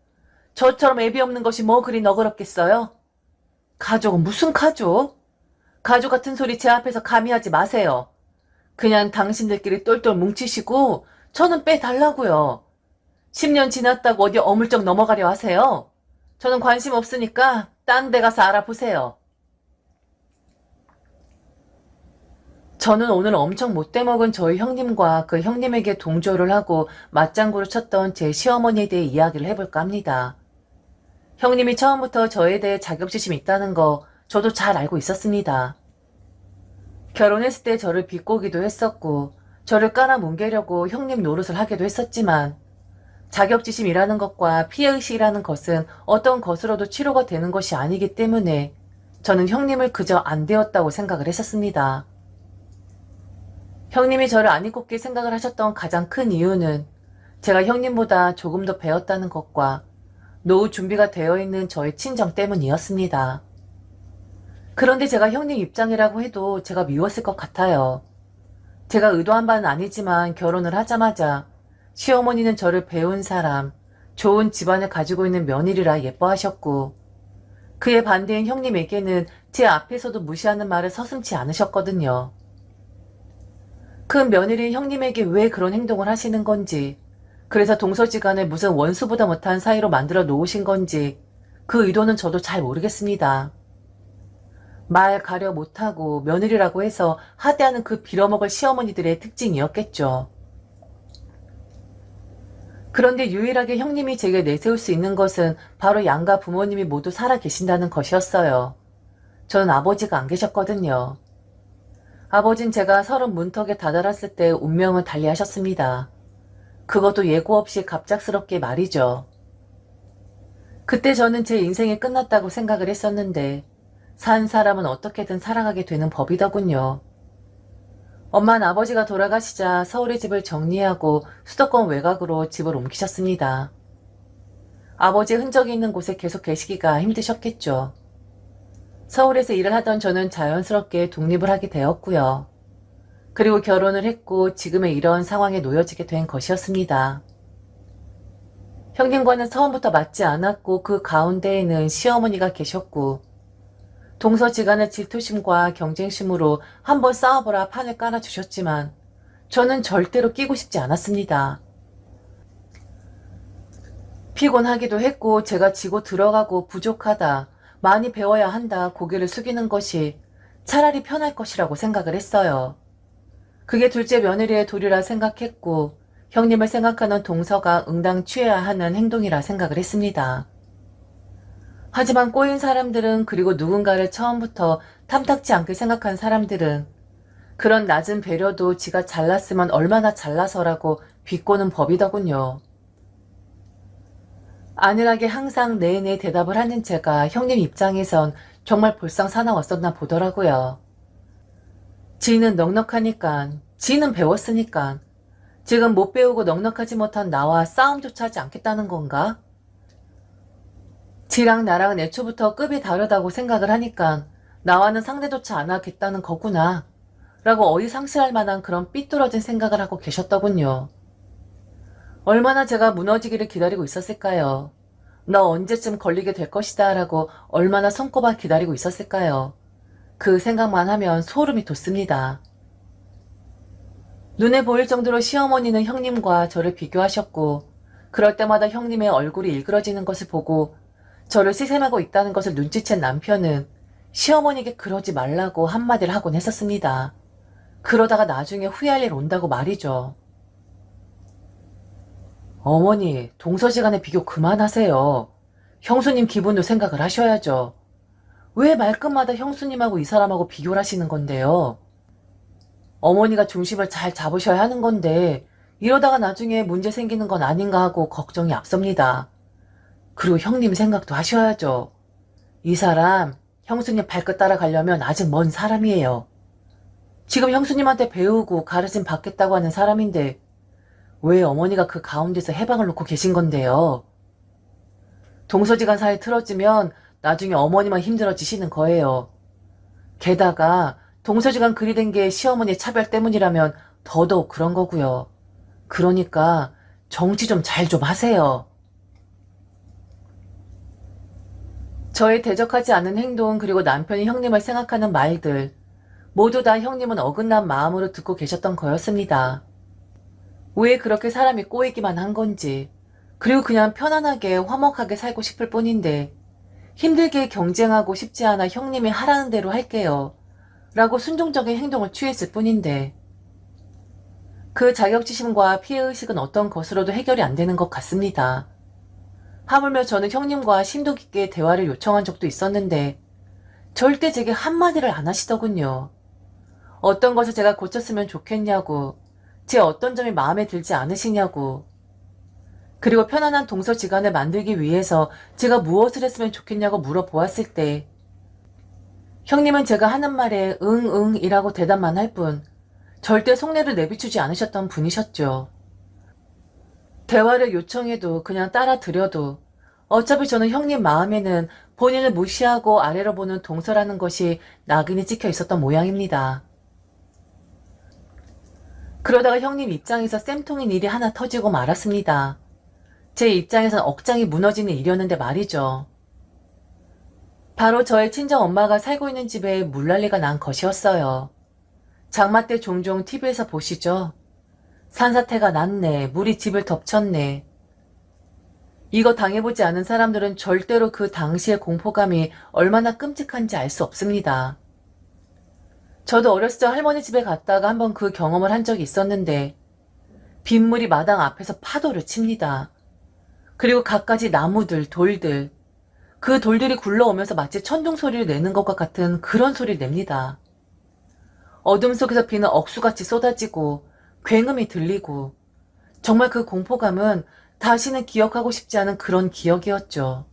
저처럼 애비 없는 것이 뭐 그리 너그럽겠어요? 가족은 무슨 가족? 가족 같은 소리 제 앞에서 감히 하지 마세요. 그냥 당신들끼리 똘똘 뭉치시고 저는 빼달라고요. 10년 지났다고 어디 어물쩍 넘어가려 하세요? 저는 관심 없으니까 딴 데 가서 알아보세요. 저는 오늘 엄청 못돼 먹은 저희 형님과 그 형님에게 동조를 하고 맞장구를 쳤던 제 시어머니에 대해 이야기를 해볼까 합니다. 형님이 처음부터 저에 대해 자격지심이 있다는 거 저도 잘 알고 있었습니다. 결혼했을 때 저를 비꼬기도 했었고 저를 깔아뭉개려고 형님 노릇을 하기도 했었지만 자격지심이라는 것과 피해의식이라는 것은 어떤 것으로도 치료가 되는 것이 아니기 때문에 저는 형님을 그저 안 되었다고 생각을 했었습니다. 형님이 저를 안 입곱게 생각을 하셨던 가장 큰 이유는 제가 형님보다 조금 더 배웠다는 것과 노후 준비가 되어 있는 저의 친정 때문이었습니다. 그런데 제가 형님 입장이라고 해도 제가 미웠을 것 같아요. 제가 의도한 바는 아니지만 결혼을 하자마자 시어머니는 저를 배운 사람, 좋은 집안을 가지고 있는 며느리라 예뻐하셨고 그에 반대인 형님에게는 제 앞에서도 무시하는 말을 서슴지 않으셨거든요. 그 며느리인 형님에게 왜 그런 행동을 하시는 건지, 그래서 동서지간에 무슨 원수보다 못한 사이로 만들어 놓으신 건지 그 의도는 저도 잘 모르겠습니다. 말 가려 못하고 며느리라고 해서 하대하는 그 빌어먹을 시어머니들의 특징이었겠죠. 그런데 유일하게 형님이 제게 내세울 수 있는 것은 바로 양가 부모님이 모두 살아 계신다는 것이었어요. 저는 아버지가 안 계셨거든요. 아버진 제가 30 문턱에 다다랐을 때 운명을 달리하셨습니다. 그것도 예고 없이 갑작스럽게 말이죠. 그때 저는 제 인생이 끝났다고 생각을 했었는데 산 사람은 어떻게든 살아가게 되는 법이더군요. 엄마는 아버지가 돌아가시자 서울의 집을 정리하고 수도권 외곽으로 집을 옮기셨습니다. 아버지의 흔적이 있는 곳에 계속 계시기가 힘드셨겠죠. 서울에서 일을 하던 저는 자연스럽게 독립을 하게 되었고요. 그리고 결혼을 했고 지금의 이런 상황에 놓여지게 된 것이었습니다. 형님과는 처음부터 맞지 않았고 그 가운데에는 시어머니가 계셨고 동서지간의 질투심과 경쟁심으로 한번 싸워보라 판을 깔아주셨지만 저는 절대로 끼고 싶지 않았습니다. 피곤하기도 했고 제가 지고 들어가고 부족하다, 많이 배워야 한다 고개를 숙이는 것이 차라리 편할 것이라고 생각을 했어요. 그게 둘째 며느리의 도리라 생각했고 형님을 생각하는 동서가 응당 취해야 하는 행동이라 생각을 했습니다. 하지만 꼬인 사람들은 그리고 누군가를 처음부터 탐탁지 않게 생각한 사람들은 그런 낮은 배려도 지가 잘났으면 얼마나 잘나서라고 비꼬는 법이더군요. 안일하게 항상 네네 대답을 하는 제가 형님 입장에선 정말 볼상사나웠었나 보더라고요. 지는 넉넉하니까, 지는 배웠으니까 지금 못 배우고 넉넉하지 못한 나와 싸움조차 하지 않겠다는 건가? 지랑 나랑은 애초부터 급이 다르다고 생각을 하니까 나와는 상대조차 안 하겠다는 거구나 라고 어이상실할 만한 그런 삐뚤어진 생각을 하고 계셨더군요. 얼마나 제가 무너지기를 기다리고 있었을까요? 너 언제쯤 걸리게 될 것이다 라고 얼마나 손꼽아 기다리고 있었을까요? 그 생각만 하면 소름이 돋습니다. 눈에 보일 정도로 시어머니는 형님과 저를 비교하셨고 그럴 때마다 형님의 얼굴이 일그러지는 것을 보고 저를 시샘하고 있다는 것을 눈치챈 남편은 시어머니에게 그러지 말라고 한마디를 하곤 했었습니다. 그러다가 나중에 후회할 일 온다고 말이죠. 어머니, 동서지간의 비교 그만하세요. 형수님 기분도 생각을 하셔야죠. 왜 말끝마다 형수님하고 이 사람하고 비교를 하시는 건데요? 어머니가 중심을 잘 잡으셔야 하는 건데 이러다가 나중에 문제 생기는 건 아닌가 하고 걱정이 앞섭니다. 그리고 형님 생각도 하셔야죠. 이 사람 형수님 발끝 따라가려면 아직 먼 사람이에요. 지금 형수님한테 배우고 가르침 받겠다고 하는 사람인데 왜 어머니가 그 가운데서 해방을 놓고 계신 건데요? 동서지간 사이 틀어지면 나중에 어머니만 힘들어지시는 거예요. 게다가 동서지간 그리 된 게 시어머니의 차별 때문이라면 더더욱 그런 거고요. 그러니까 정치 좀 잘 좀 하세요. 저의 대적하지 않은 행동 그리고 남편이 형님을 생각하는 말들 모두 다 형님은 어긋난 마음으로 듣고 계셨던 거였습니다. 왜 그렇게 사람이 꼬이기만 한 건지 그리고 그냥 편안하게 화목하게 살고 싶을 뿐인데 힘들게 경쟁하고 싶지 않아 형님이 하라는 대로 할게요 라고 순종적인 행동을 취했을 뿐인데 그 자격지심과 피해의식은 어떤 것으로도 해결이 안 되는 것 같습니다. 하물며 저는 형님과 심도 깊게 대화를 요청한 적도 있었는데 절대 제게 한마디를 안 하시더군요. 어떤 것을 제가 고쳤으면 좋겠냐고, 제 어떤 점이 마음에 들지 않으시냐고, 그리고 편안한 동서지간을 만들기 위해서 제가 무엇을 했으면 좋겠냐고 물어보았을 때 형님은 제가 하는 말에 응이라고 대답만 할 뿐 절대 속내를 내비추지 않으셨던 분이셨죠. 대화를 요청해도 그냥 따라드려도 어차피 저는 형님 마음에는 본인을 무시하고 아래로 보는 동서라는 것이 낙인이 찍혀 있었던 모양입니다. 그러다가 형님 입장에서 쌤통인 일이 하나 터지고 말았습니다. 제 입장에선 억장이 무너지는 일이었는데 말이죠. 바로 저의 친정엄마가 살고 있는 집에 물난리가 난 것이었어요. 장마 때 종종 TV에서 보시죠. 산사태가 났네, 물이 집을 덮쳤네. 이거 당해보지 않은 사람들은 절대로 그 당시의 공포감이 얼마나 끔찍한지 알 수 없습니다. 저도 어렸을 적 할머니 집에 갔다가 한번 그 경험을 한 적이 있었는데 빗물이 마당 앞에서 파도를 칩니다. 그리고 갖가지 나무들, 돌들, 그 돌들이 굴러오면서 마치 천둥 소리를 내는 것과 같은 그런 소리를 냅니다. 어둠 속에서 비는 억수같이 쏟아지고 굉음이 들리고 정말 그 공포감은 다시는 기억하고 싶지 않은 그런 기억이었죠.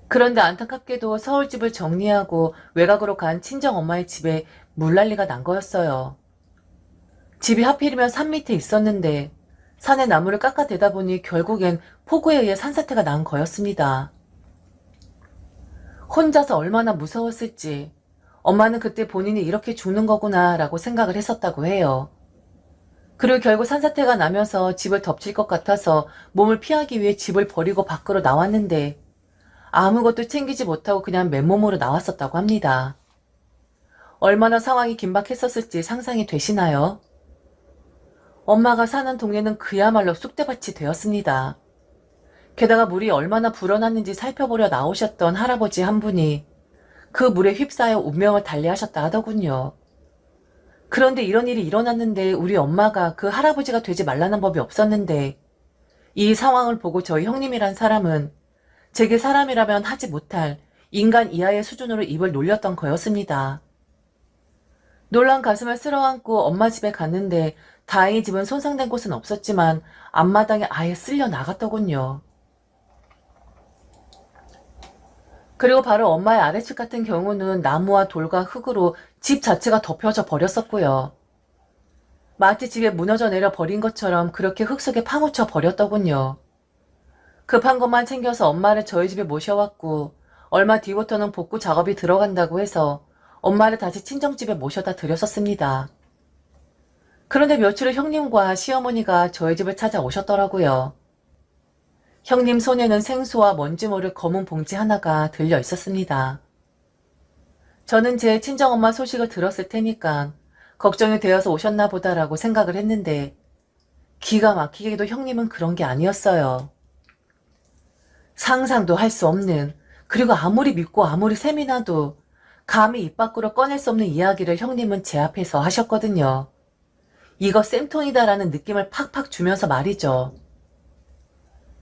그런데 안타깝게도 서울집을 정리하고 외곽으로 간 친정엄마의 집에 물난리가 난 거였어요. 집이 하필이면 산 밑에 있었는데 산에 나무를 깎아대다 보니 결국엔 폭우에 의해 산사태가 난 거였습니다. 혼자서 얼마나 무서웠을지 엄마는 그때 본인이 이렇게 죽는 거구나 라고 생각을 했었다고 해요. 그리고 결국 산사태가 나면서 집을 덮칠 것 같아서 몸을 피하기 위해 집을 버리고 밖으로 나왔는데 아무것도 챙기지 못하고 그냥 맨몸으로 나왔었다고 합니다. 얼마나 상황이 긴박했었을지 상상이 되시나요? 엄마가 사는 동네는 그야말로 쑥대밭이 되었습니다. 게다가 물이 얼마나 불어났는지 살펴보려 나오셨던 할아버지 한 분이 그 물에 휩싸여 운명을 달리하셨다 하더군요. 그런데 이런 일이 일어났는데 우리 엄마가 그 할아버지가 되지 말라는 법이 없었는데 이 상황을 보고 저희 형님이란 사람은 제게 사람이라면 하지 못할 인간 이하의 수준으로 입을 놀렸던 거였습니다. 놀란 가슴을 쓸어안고 엄마 집에 갔는데 다행히 집은 손상된 곳은 없었지만 앞마당에 아예 쓸려 나갔더군요. 그리고 바로 엄마의 아래집 같은 경우는 나무와 돌과 흙으로 집 자체가 덮여져 버렸었고요. 마치 집에 무너져 내려 버린 것처럼 그렇게 흙 속에 파묻혀 버렸더군요. 급한 것만 챙겨서 엄마를 저희 집에 모셔왔고 얼마 뒤부터는 복구 작업이 들어간다고 해서 엄마를 다시 친정집에 모셔다 드렸었습니다. 그런데 며칠 후 형님과 시어머니가 저희 집을 찾아오셨더라고요. 형님 손에는 생수와 뭔지 모를 검은 봉지 하나가 들려 있었습니다. 저는 제 친정엄마 소식을 들었을 테니까 걱정이 되어서 오셨나 보다라고 생각을 했는데 기가 막히게도 형님은 그런 게 아니었어요. 상상도 할 수 없는, 그리고 아무리 믿고 아무리 셈이 나도 감히 입 밖으로 꺼낼 수 없는 이야기를 형님은 제 앞에서 하셨거든요. 이거 쌤통이다라는 느낌을 팍팍 주면서 말이죠.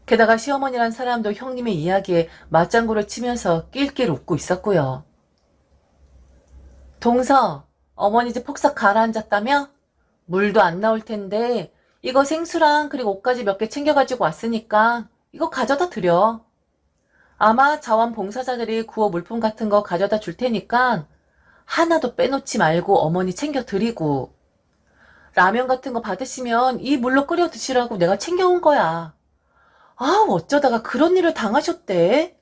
게다가 시어머니란 사람도 형님의 이야기에 맞장구를 치면서 낄낄 웃고 있었고요. 동서, 어머니 집 폭삭 가라앉았다며? 물도 안 나올 텐데 이거 생수랑 그리고 옷까지 몇 개 챙겨가지고 왔으니까 이거 가져다 드려. 아마 자원봉사자들이 구호 물품 같은 거 가져다 줄 테니까 하나도 빼놓지 말고 어머니 챙겨 드리고 라면 같은 거 받으시면 이 물로 끓여 드시라고 내가 챙겨온 거야. 아, 어쩌다가 그런 일을 당하셨대?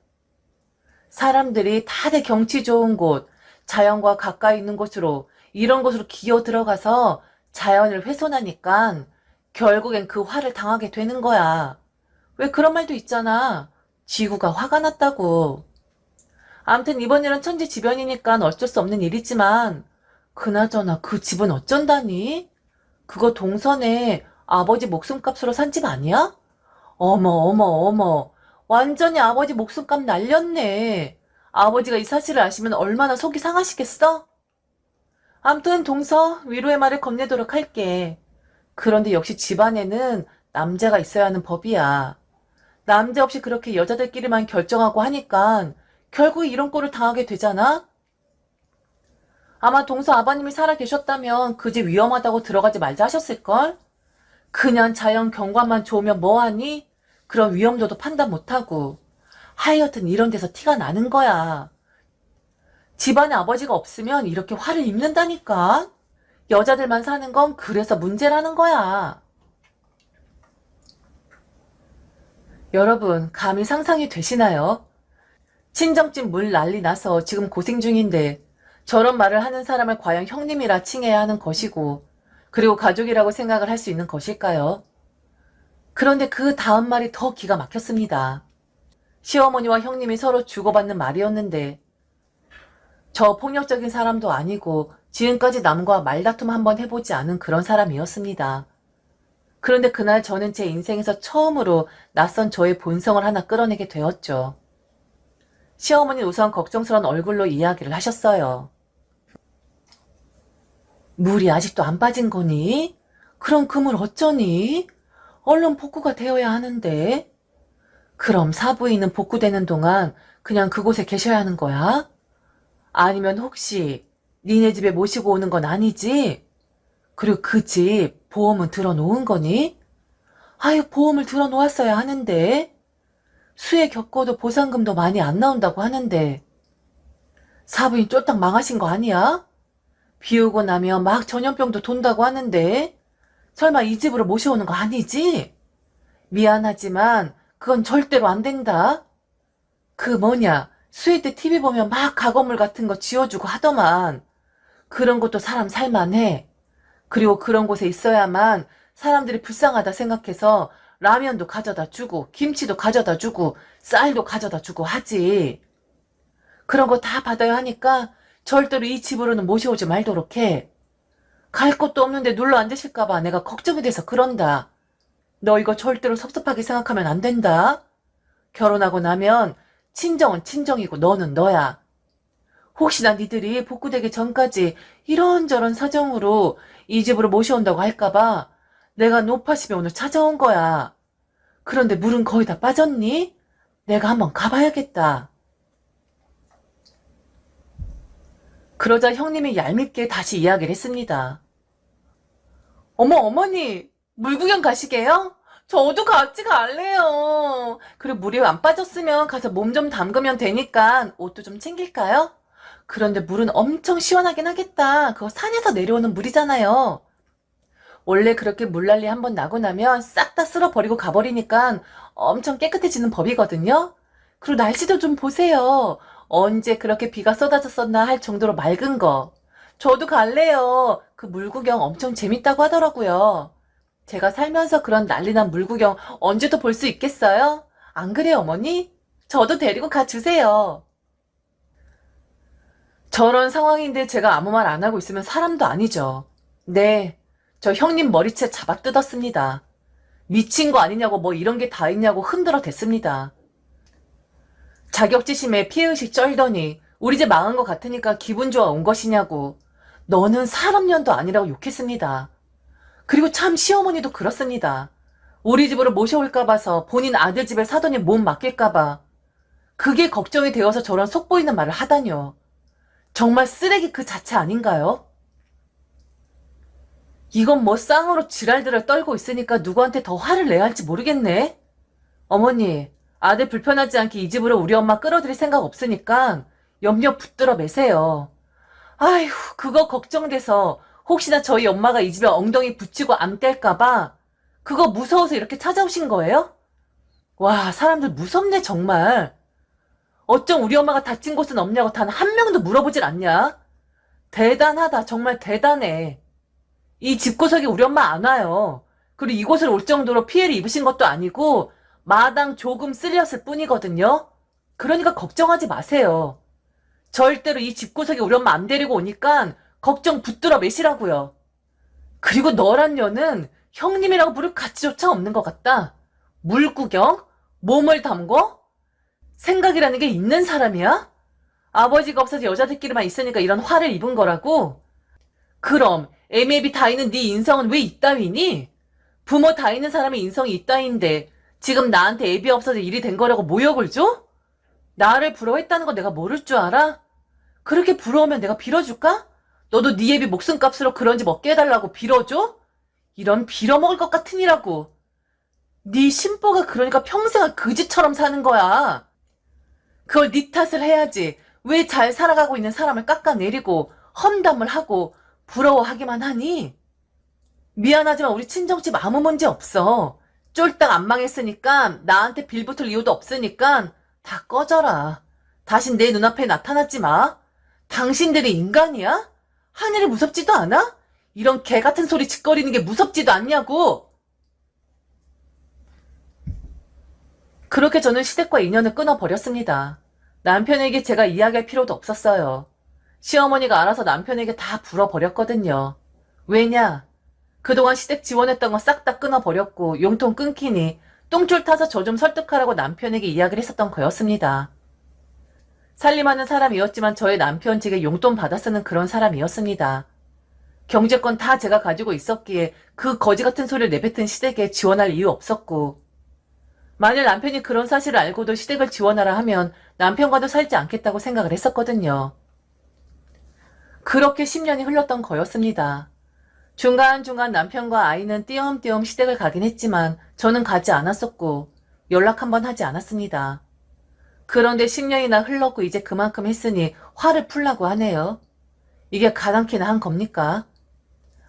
사람들이 다들 경치 좋은 곳, 자연과 가까이 있는 곳으로 이런 곳으로 기어 들어가서 자연을 훼손하니까 결국엔 그 화를 당하게 되는 거야. 왜 그런 말도 있잖아. 지구가 화가 났다고. 암튼 이번 일은 천지지변이니까 어쩔 수 없는 일이지만 그나저나 그 집은 어쩐다니? 그거 동선에 아버지 목숨값으로 산 집 아니야? 어머 어머 어머, 완전히 아버지 목숨값 날렸네. 아버지가 이 사실을 아시면 얼마나 속이 상하시겠어? 암튼 동서, 위로의 말을 건네도록 할게. 그런데 역시 집안에는 남자가 있어야 하는 법이야. 남자 없이 그렇게 여자들끼리만 결정하고 하니까 결국 이런 꼴을 당하게 되잖아? 아마 동서 아버님이 살아 계셨다면 그 집 위험하다고 들어가지 말자 하셨을걸? 그냥 자연 경관만 좋으면 뭐하니? 그런 위험도도 판단 못하고. 하여튼 이런 데서 티가 나는 거야. 집안에 아버지가 없으면 이렇게 화를 입는다니까? 여자들만 사는 건 그래서 문제라는 거야. 여러분, 감히 상상이 되시나요? 친정집 물 난리 나서 지금 고생 중인데 저런 말을 하는 사람을 과연 형님이라 칭해야 하는 것이고 그리고 가족이라고 생각을 할 수 있는 것일까요? 그런데 그 다음 말이 더 기가 막혔습니다. 시어머니와 형님이 서로 주고받는 말이었는데 저 폭력적인 사람도 아니고 지금까지 남과 말다툼 한번 해보지 않은 그런 사람이었습니다. 그런데 그날 저는 제 인생에서 처음으로 낯선 저의 본성을 하나 끌어내게 되었죠. 시어머니는 우선 걱정스러운 얼굴로 이야기를 하셨어요. 물이 아직도 안 빠진 거니? 그럼 그 물 어쩌니? 얼른 복구가 되어야 하는데. 그럼 사부인은 복구되는 동안 그냥 그곳에 계셔야 하는 거야? 아니면 혹시 니네 집에 모시고 오는 건 아니지? 그리고 그 집 보험은 들어놓은 거니? 아유, 보험을 들어놓았어야 하는데. 수해 겪어도 보상금도 많이 안 나온다고 하는데. 사부인 쫄딱 망하신 거 아니야? 비 오고 나면 막 전염병도 돈다고 하는데. 설마 이 집으로 모셔오는 거 아니지? 미안하지만 그건 절대로 안 된다. 그 뭐냐, 수혜 때 TV 보면 막 가건물 같은 거 지어주고 하더만. 그런 것도 사람 살만해. 그리고 그런 곳에 있어야만 사람들이 불쌍하다 생각해서 라면도 가져다 주고 김치도 가져다 주고 쌀도 가져다 주고 하지. 그런 거 다 받아야 하니까 절대로 이 집으로는 모셔오지 말도록 해. 갈 곳도 없는데 눌러 앉으실까봐 내가 걱정이 돼서 그런다. 너 이거 절대로 섭섭하게 생각하면 안 된다. 결혼하고 나면 친정은 친정이고 너는 너야. 혹시나 니들이 복구되기 전까지 이런저런 사정으로 이 집으로 모셔온다고 할까봐 내가 노파심에 오늘 찾아온 거야. 그런데 물은 거의 다 빠졌니? 내가 한번 가봐야겠다. 그러자 형님이 얄밉게 다시 이야기를 했습니다. 어머, 어머니, 물 구경 가시게요? 저도 같이 갈래요. 그리고 물이 안 빠졌으면 가서 몸 좀 담그면 되니까 옷도 좀 챙길까요? 그런데 물은 엄청 시원하긴 하겠다. 그거 산에서 내려오는 물이잖아요. 원래 그렇게 물난리 한번 나고 나면 싹 다 쓸어버리고 가버리니까 엄청 깨끗해지는 법이거든요. 그리고 날씨도 좀 보세요. 언제 그렇게 비가 쏟아졌었나 할 정도로 맑은 거. 저도 갈래요. 그 물구경 엄청 재밌다고 하더라고요. 제가 살면서 그런 난리난 물구경 언제도 볼 수 있겠어요? 안 그래요, 어머니? 저도 데리고 가주세요. 저런 상황인데 제가 아무 말 안 하고 있으면 사람도 아니죠. 네, 저 형님 머리채 잡아 뜯었습니다. 미친 거 아니냐고 뭐 이런 게 다 있냐고 흔들어 댔습니다. 자격지심에 피해의식 쩔더니 우리 집 망한 것 같으니까 기분 좋아 온 것이냐고. 너는 사람년도 아니라고 욕했습니다. 그리고 참 시어머니도 그렇습니다. 우리 집으로 모셔올까 봐서 본인 아들 집에 사돈이 몸 맡길까 봐. 그게 걱정이 되어서 저런 속보이는 말을 하다뇨. 정말 쓰레기 그 자체 아닌가요? 이건 뭐 쌍으로 지랄들을 떨고 있으니까 누구한테 더 화를 내야 할지 모르겠네. 어머니, 아들 불편하지 않게 이 집으로 우리 엄마 끌어들일 생각 없으니까 염려 붙들어 매세요. 아휴, 그거 걱정돼서 혹시나 저희 엄마가 이 집에 엉덩이 붙이고 안 뗄까봐 그거 무서워서 이렇게 찾아오신 거예요? 와, 사람들 무섭네 정말. 어쩜 우리 엄마가 다친 곳은 없냐고 단 한 명도 물어보질 않냐? 대단하다, 정말 대단해. 이 집구석에 우리 엄마 안 와요. 그리고 이곳을 올 정도로 피해를 입으신 것도 아니고 마당 조금 쓸렸을 뿐이거든요. 그러니까 걱정하지 마세요. 절대로 이 집구석에 우리 엄마 안 데리고 오니까 걱정 붙들어 매시라고요. 그리고 너란 년은 형님이라고 부를 가치조차 없는 것 같다. 물구경? 몸을 담궈? 생각이라는 게 있는 사람이야? 아버지가 없어서 여자들끼리만 있으니까 이런 화를 입은 거라고? 그럼 애매비 다 있는 네 인성은 왜 이따위니? 부모 다 있는 사람의 인성이 이따위인데 지금 나한테 애비 없어서 일이 된 거라고 모욕을 줘? 나를 부러워했다는 거 내가 모를 줄 알아? 그렇게 부러우면 내가 빌어줄까? 너도 네 애비 목숨값으로 그런 집 먹게 해달라고 빌어줘? 이런 빌어먹을 것 같으니라고. 네 심보가 그러니까 평생을 그지처럼 사는 거야. 그걸 네 탓을 해야지. 왜 잘 살아가고 있는 사람을 깎아내리고 험담을 하고 부러워하기만 하니? 미안하지만 우리 친정집 아무 문제 없어. 쫄딱 안 망했으니까 나한테 빌붙을 이유도 없으니까 다 꺼져라. 다신 내 눈앞에 나타나지 마. 당신들이 인간이야? 하늘이 무섭지도 않아? 이런 개 같은 소리 짓거리는 게 무섭지도 않냐고. 그렇게 저는 시댁과 인연을 끊어버렸습니다. 남편에게 제가 이야기할 필요도 없었어요. 시어머니가 알아서 남편에게 다 불어버렸거든요. 왜냐? 그동안 시댁 지원했던 거 싹 다 끊어버렸고 용돈 끊기니 똥줄 타서 저 좀 설득하라고 남편에게 이야기를 했었던 거였습니다. 살림하는 사람이었지만 저의 남편 제게 용돈 받아 쓰는 그런 사람이었습니다. 경제권 다 제가 가지고 있었기에 그 거지 같은 소리를 내뱉은 시댁에 지원할 이유 없었고, 만일 남편이 그런 사실을 알고도 시댁을 지원하라 하면 남편과도 살지 않겠다고 생각을 했었거든요. 그렇게 10년이 흘렀던 거였습니다. 중간중간 남편과 아이는 띄엄띄엄 시댁을 가긴 했지만 저는 가지 않았었고 연락 한번 하지 않았습니다. 그런데 10년이나 흘렀고 이제 그만큼 했으니 화를 풀라고 하네요. 이게 가당키나 한 겁니까?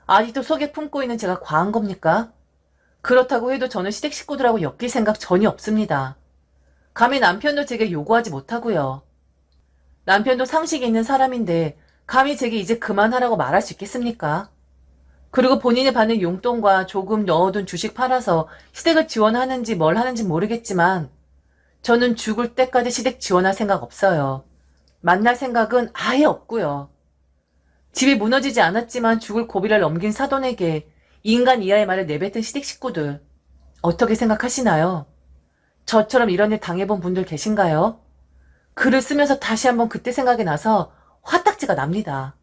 아직도 속에 품고 있는 제가 과한 겁니까? 그렇다고 해도 저는 시댁 식구들하고 엮일 생각 전혀 없습니다. 감히 남편도 제게 요구하지 못하고요. 남편도 상식이 있는 사람인데 감히 제게 이제 그만하라고 말할 수 있겠습니까? 그리고 본인이 받는 용돈과 조금 넣어둔 주식 팔아서 시댁을 지원하는지 뭘 하는지 모르겠지만 저는 죽을 때까지 시댁 지원할 생각 없어요. 만날 생각은 아예 없고요. 집이 무너지지 않았지만 죽을 고비를 넘긴 사돈에게 인간 이하의 말을 내뱉은 시댁 식구들 어떻게 생각하시나요? 저처럼 이런 일 당해본 분들 계신가요? 글을 쓰면서 다시 한번 그때 생각이 나서 화딱지가 납니다.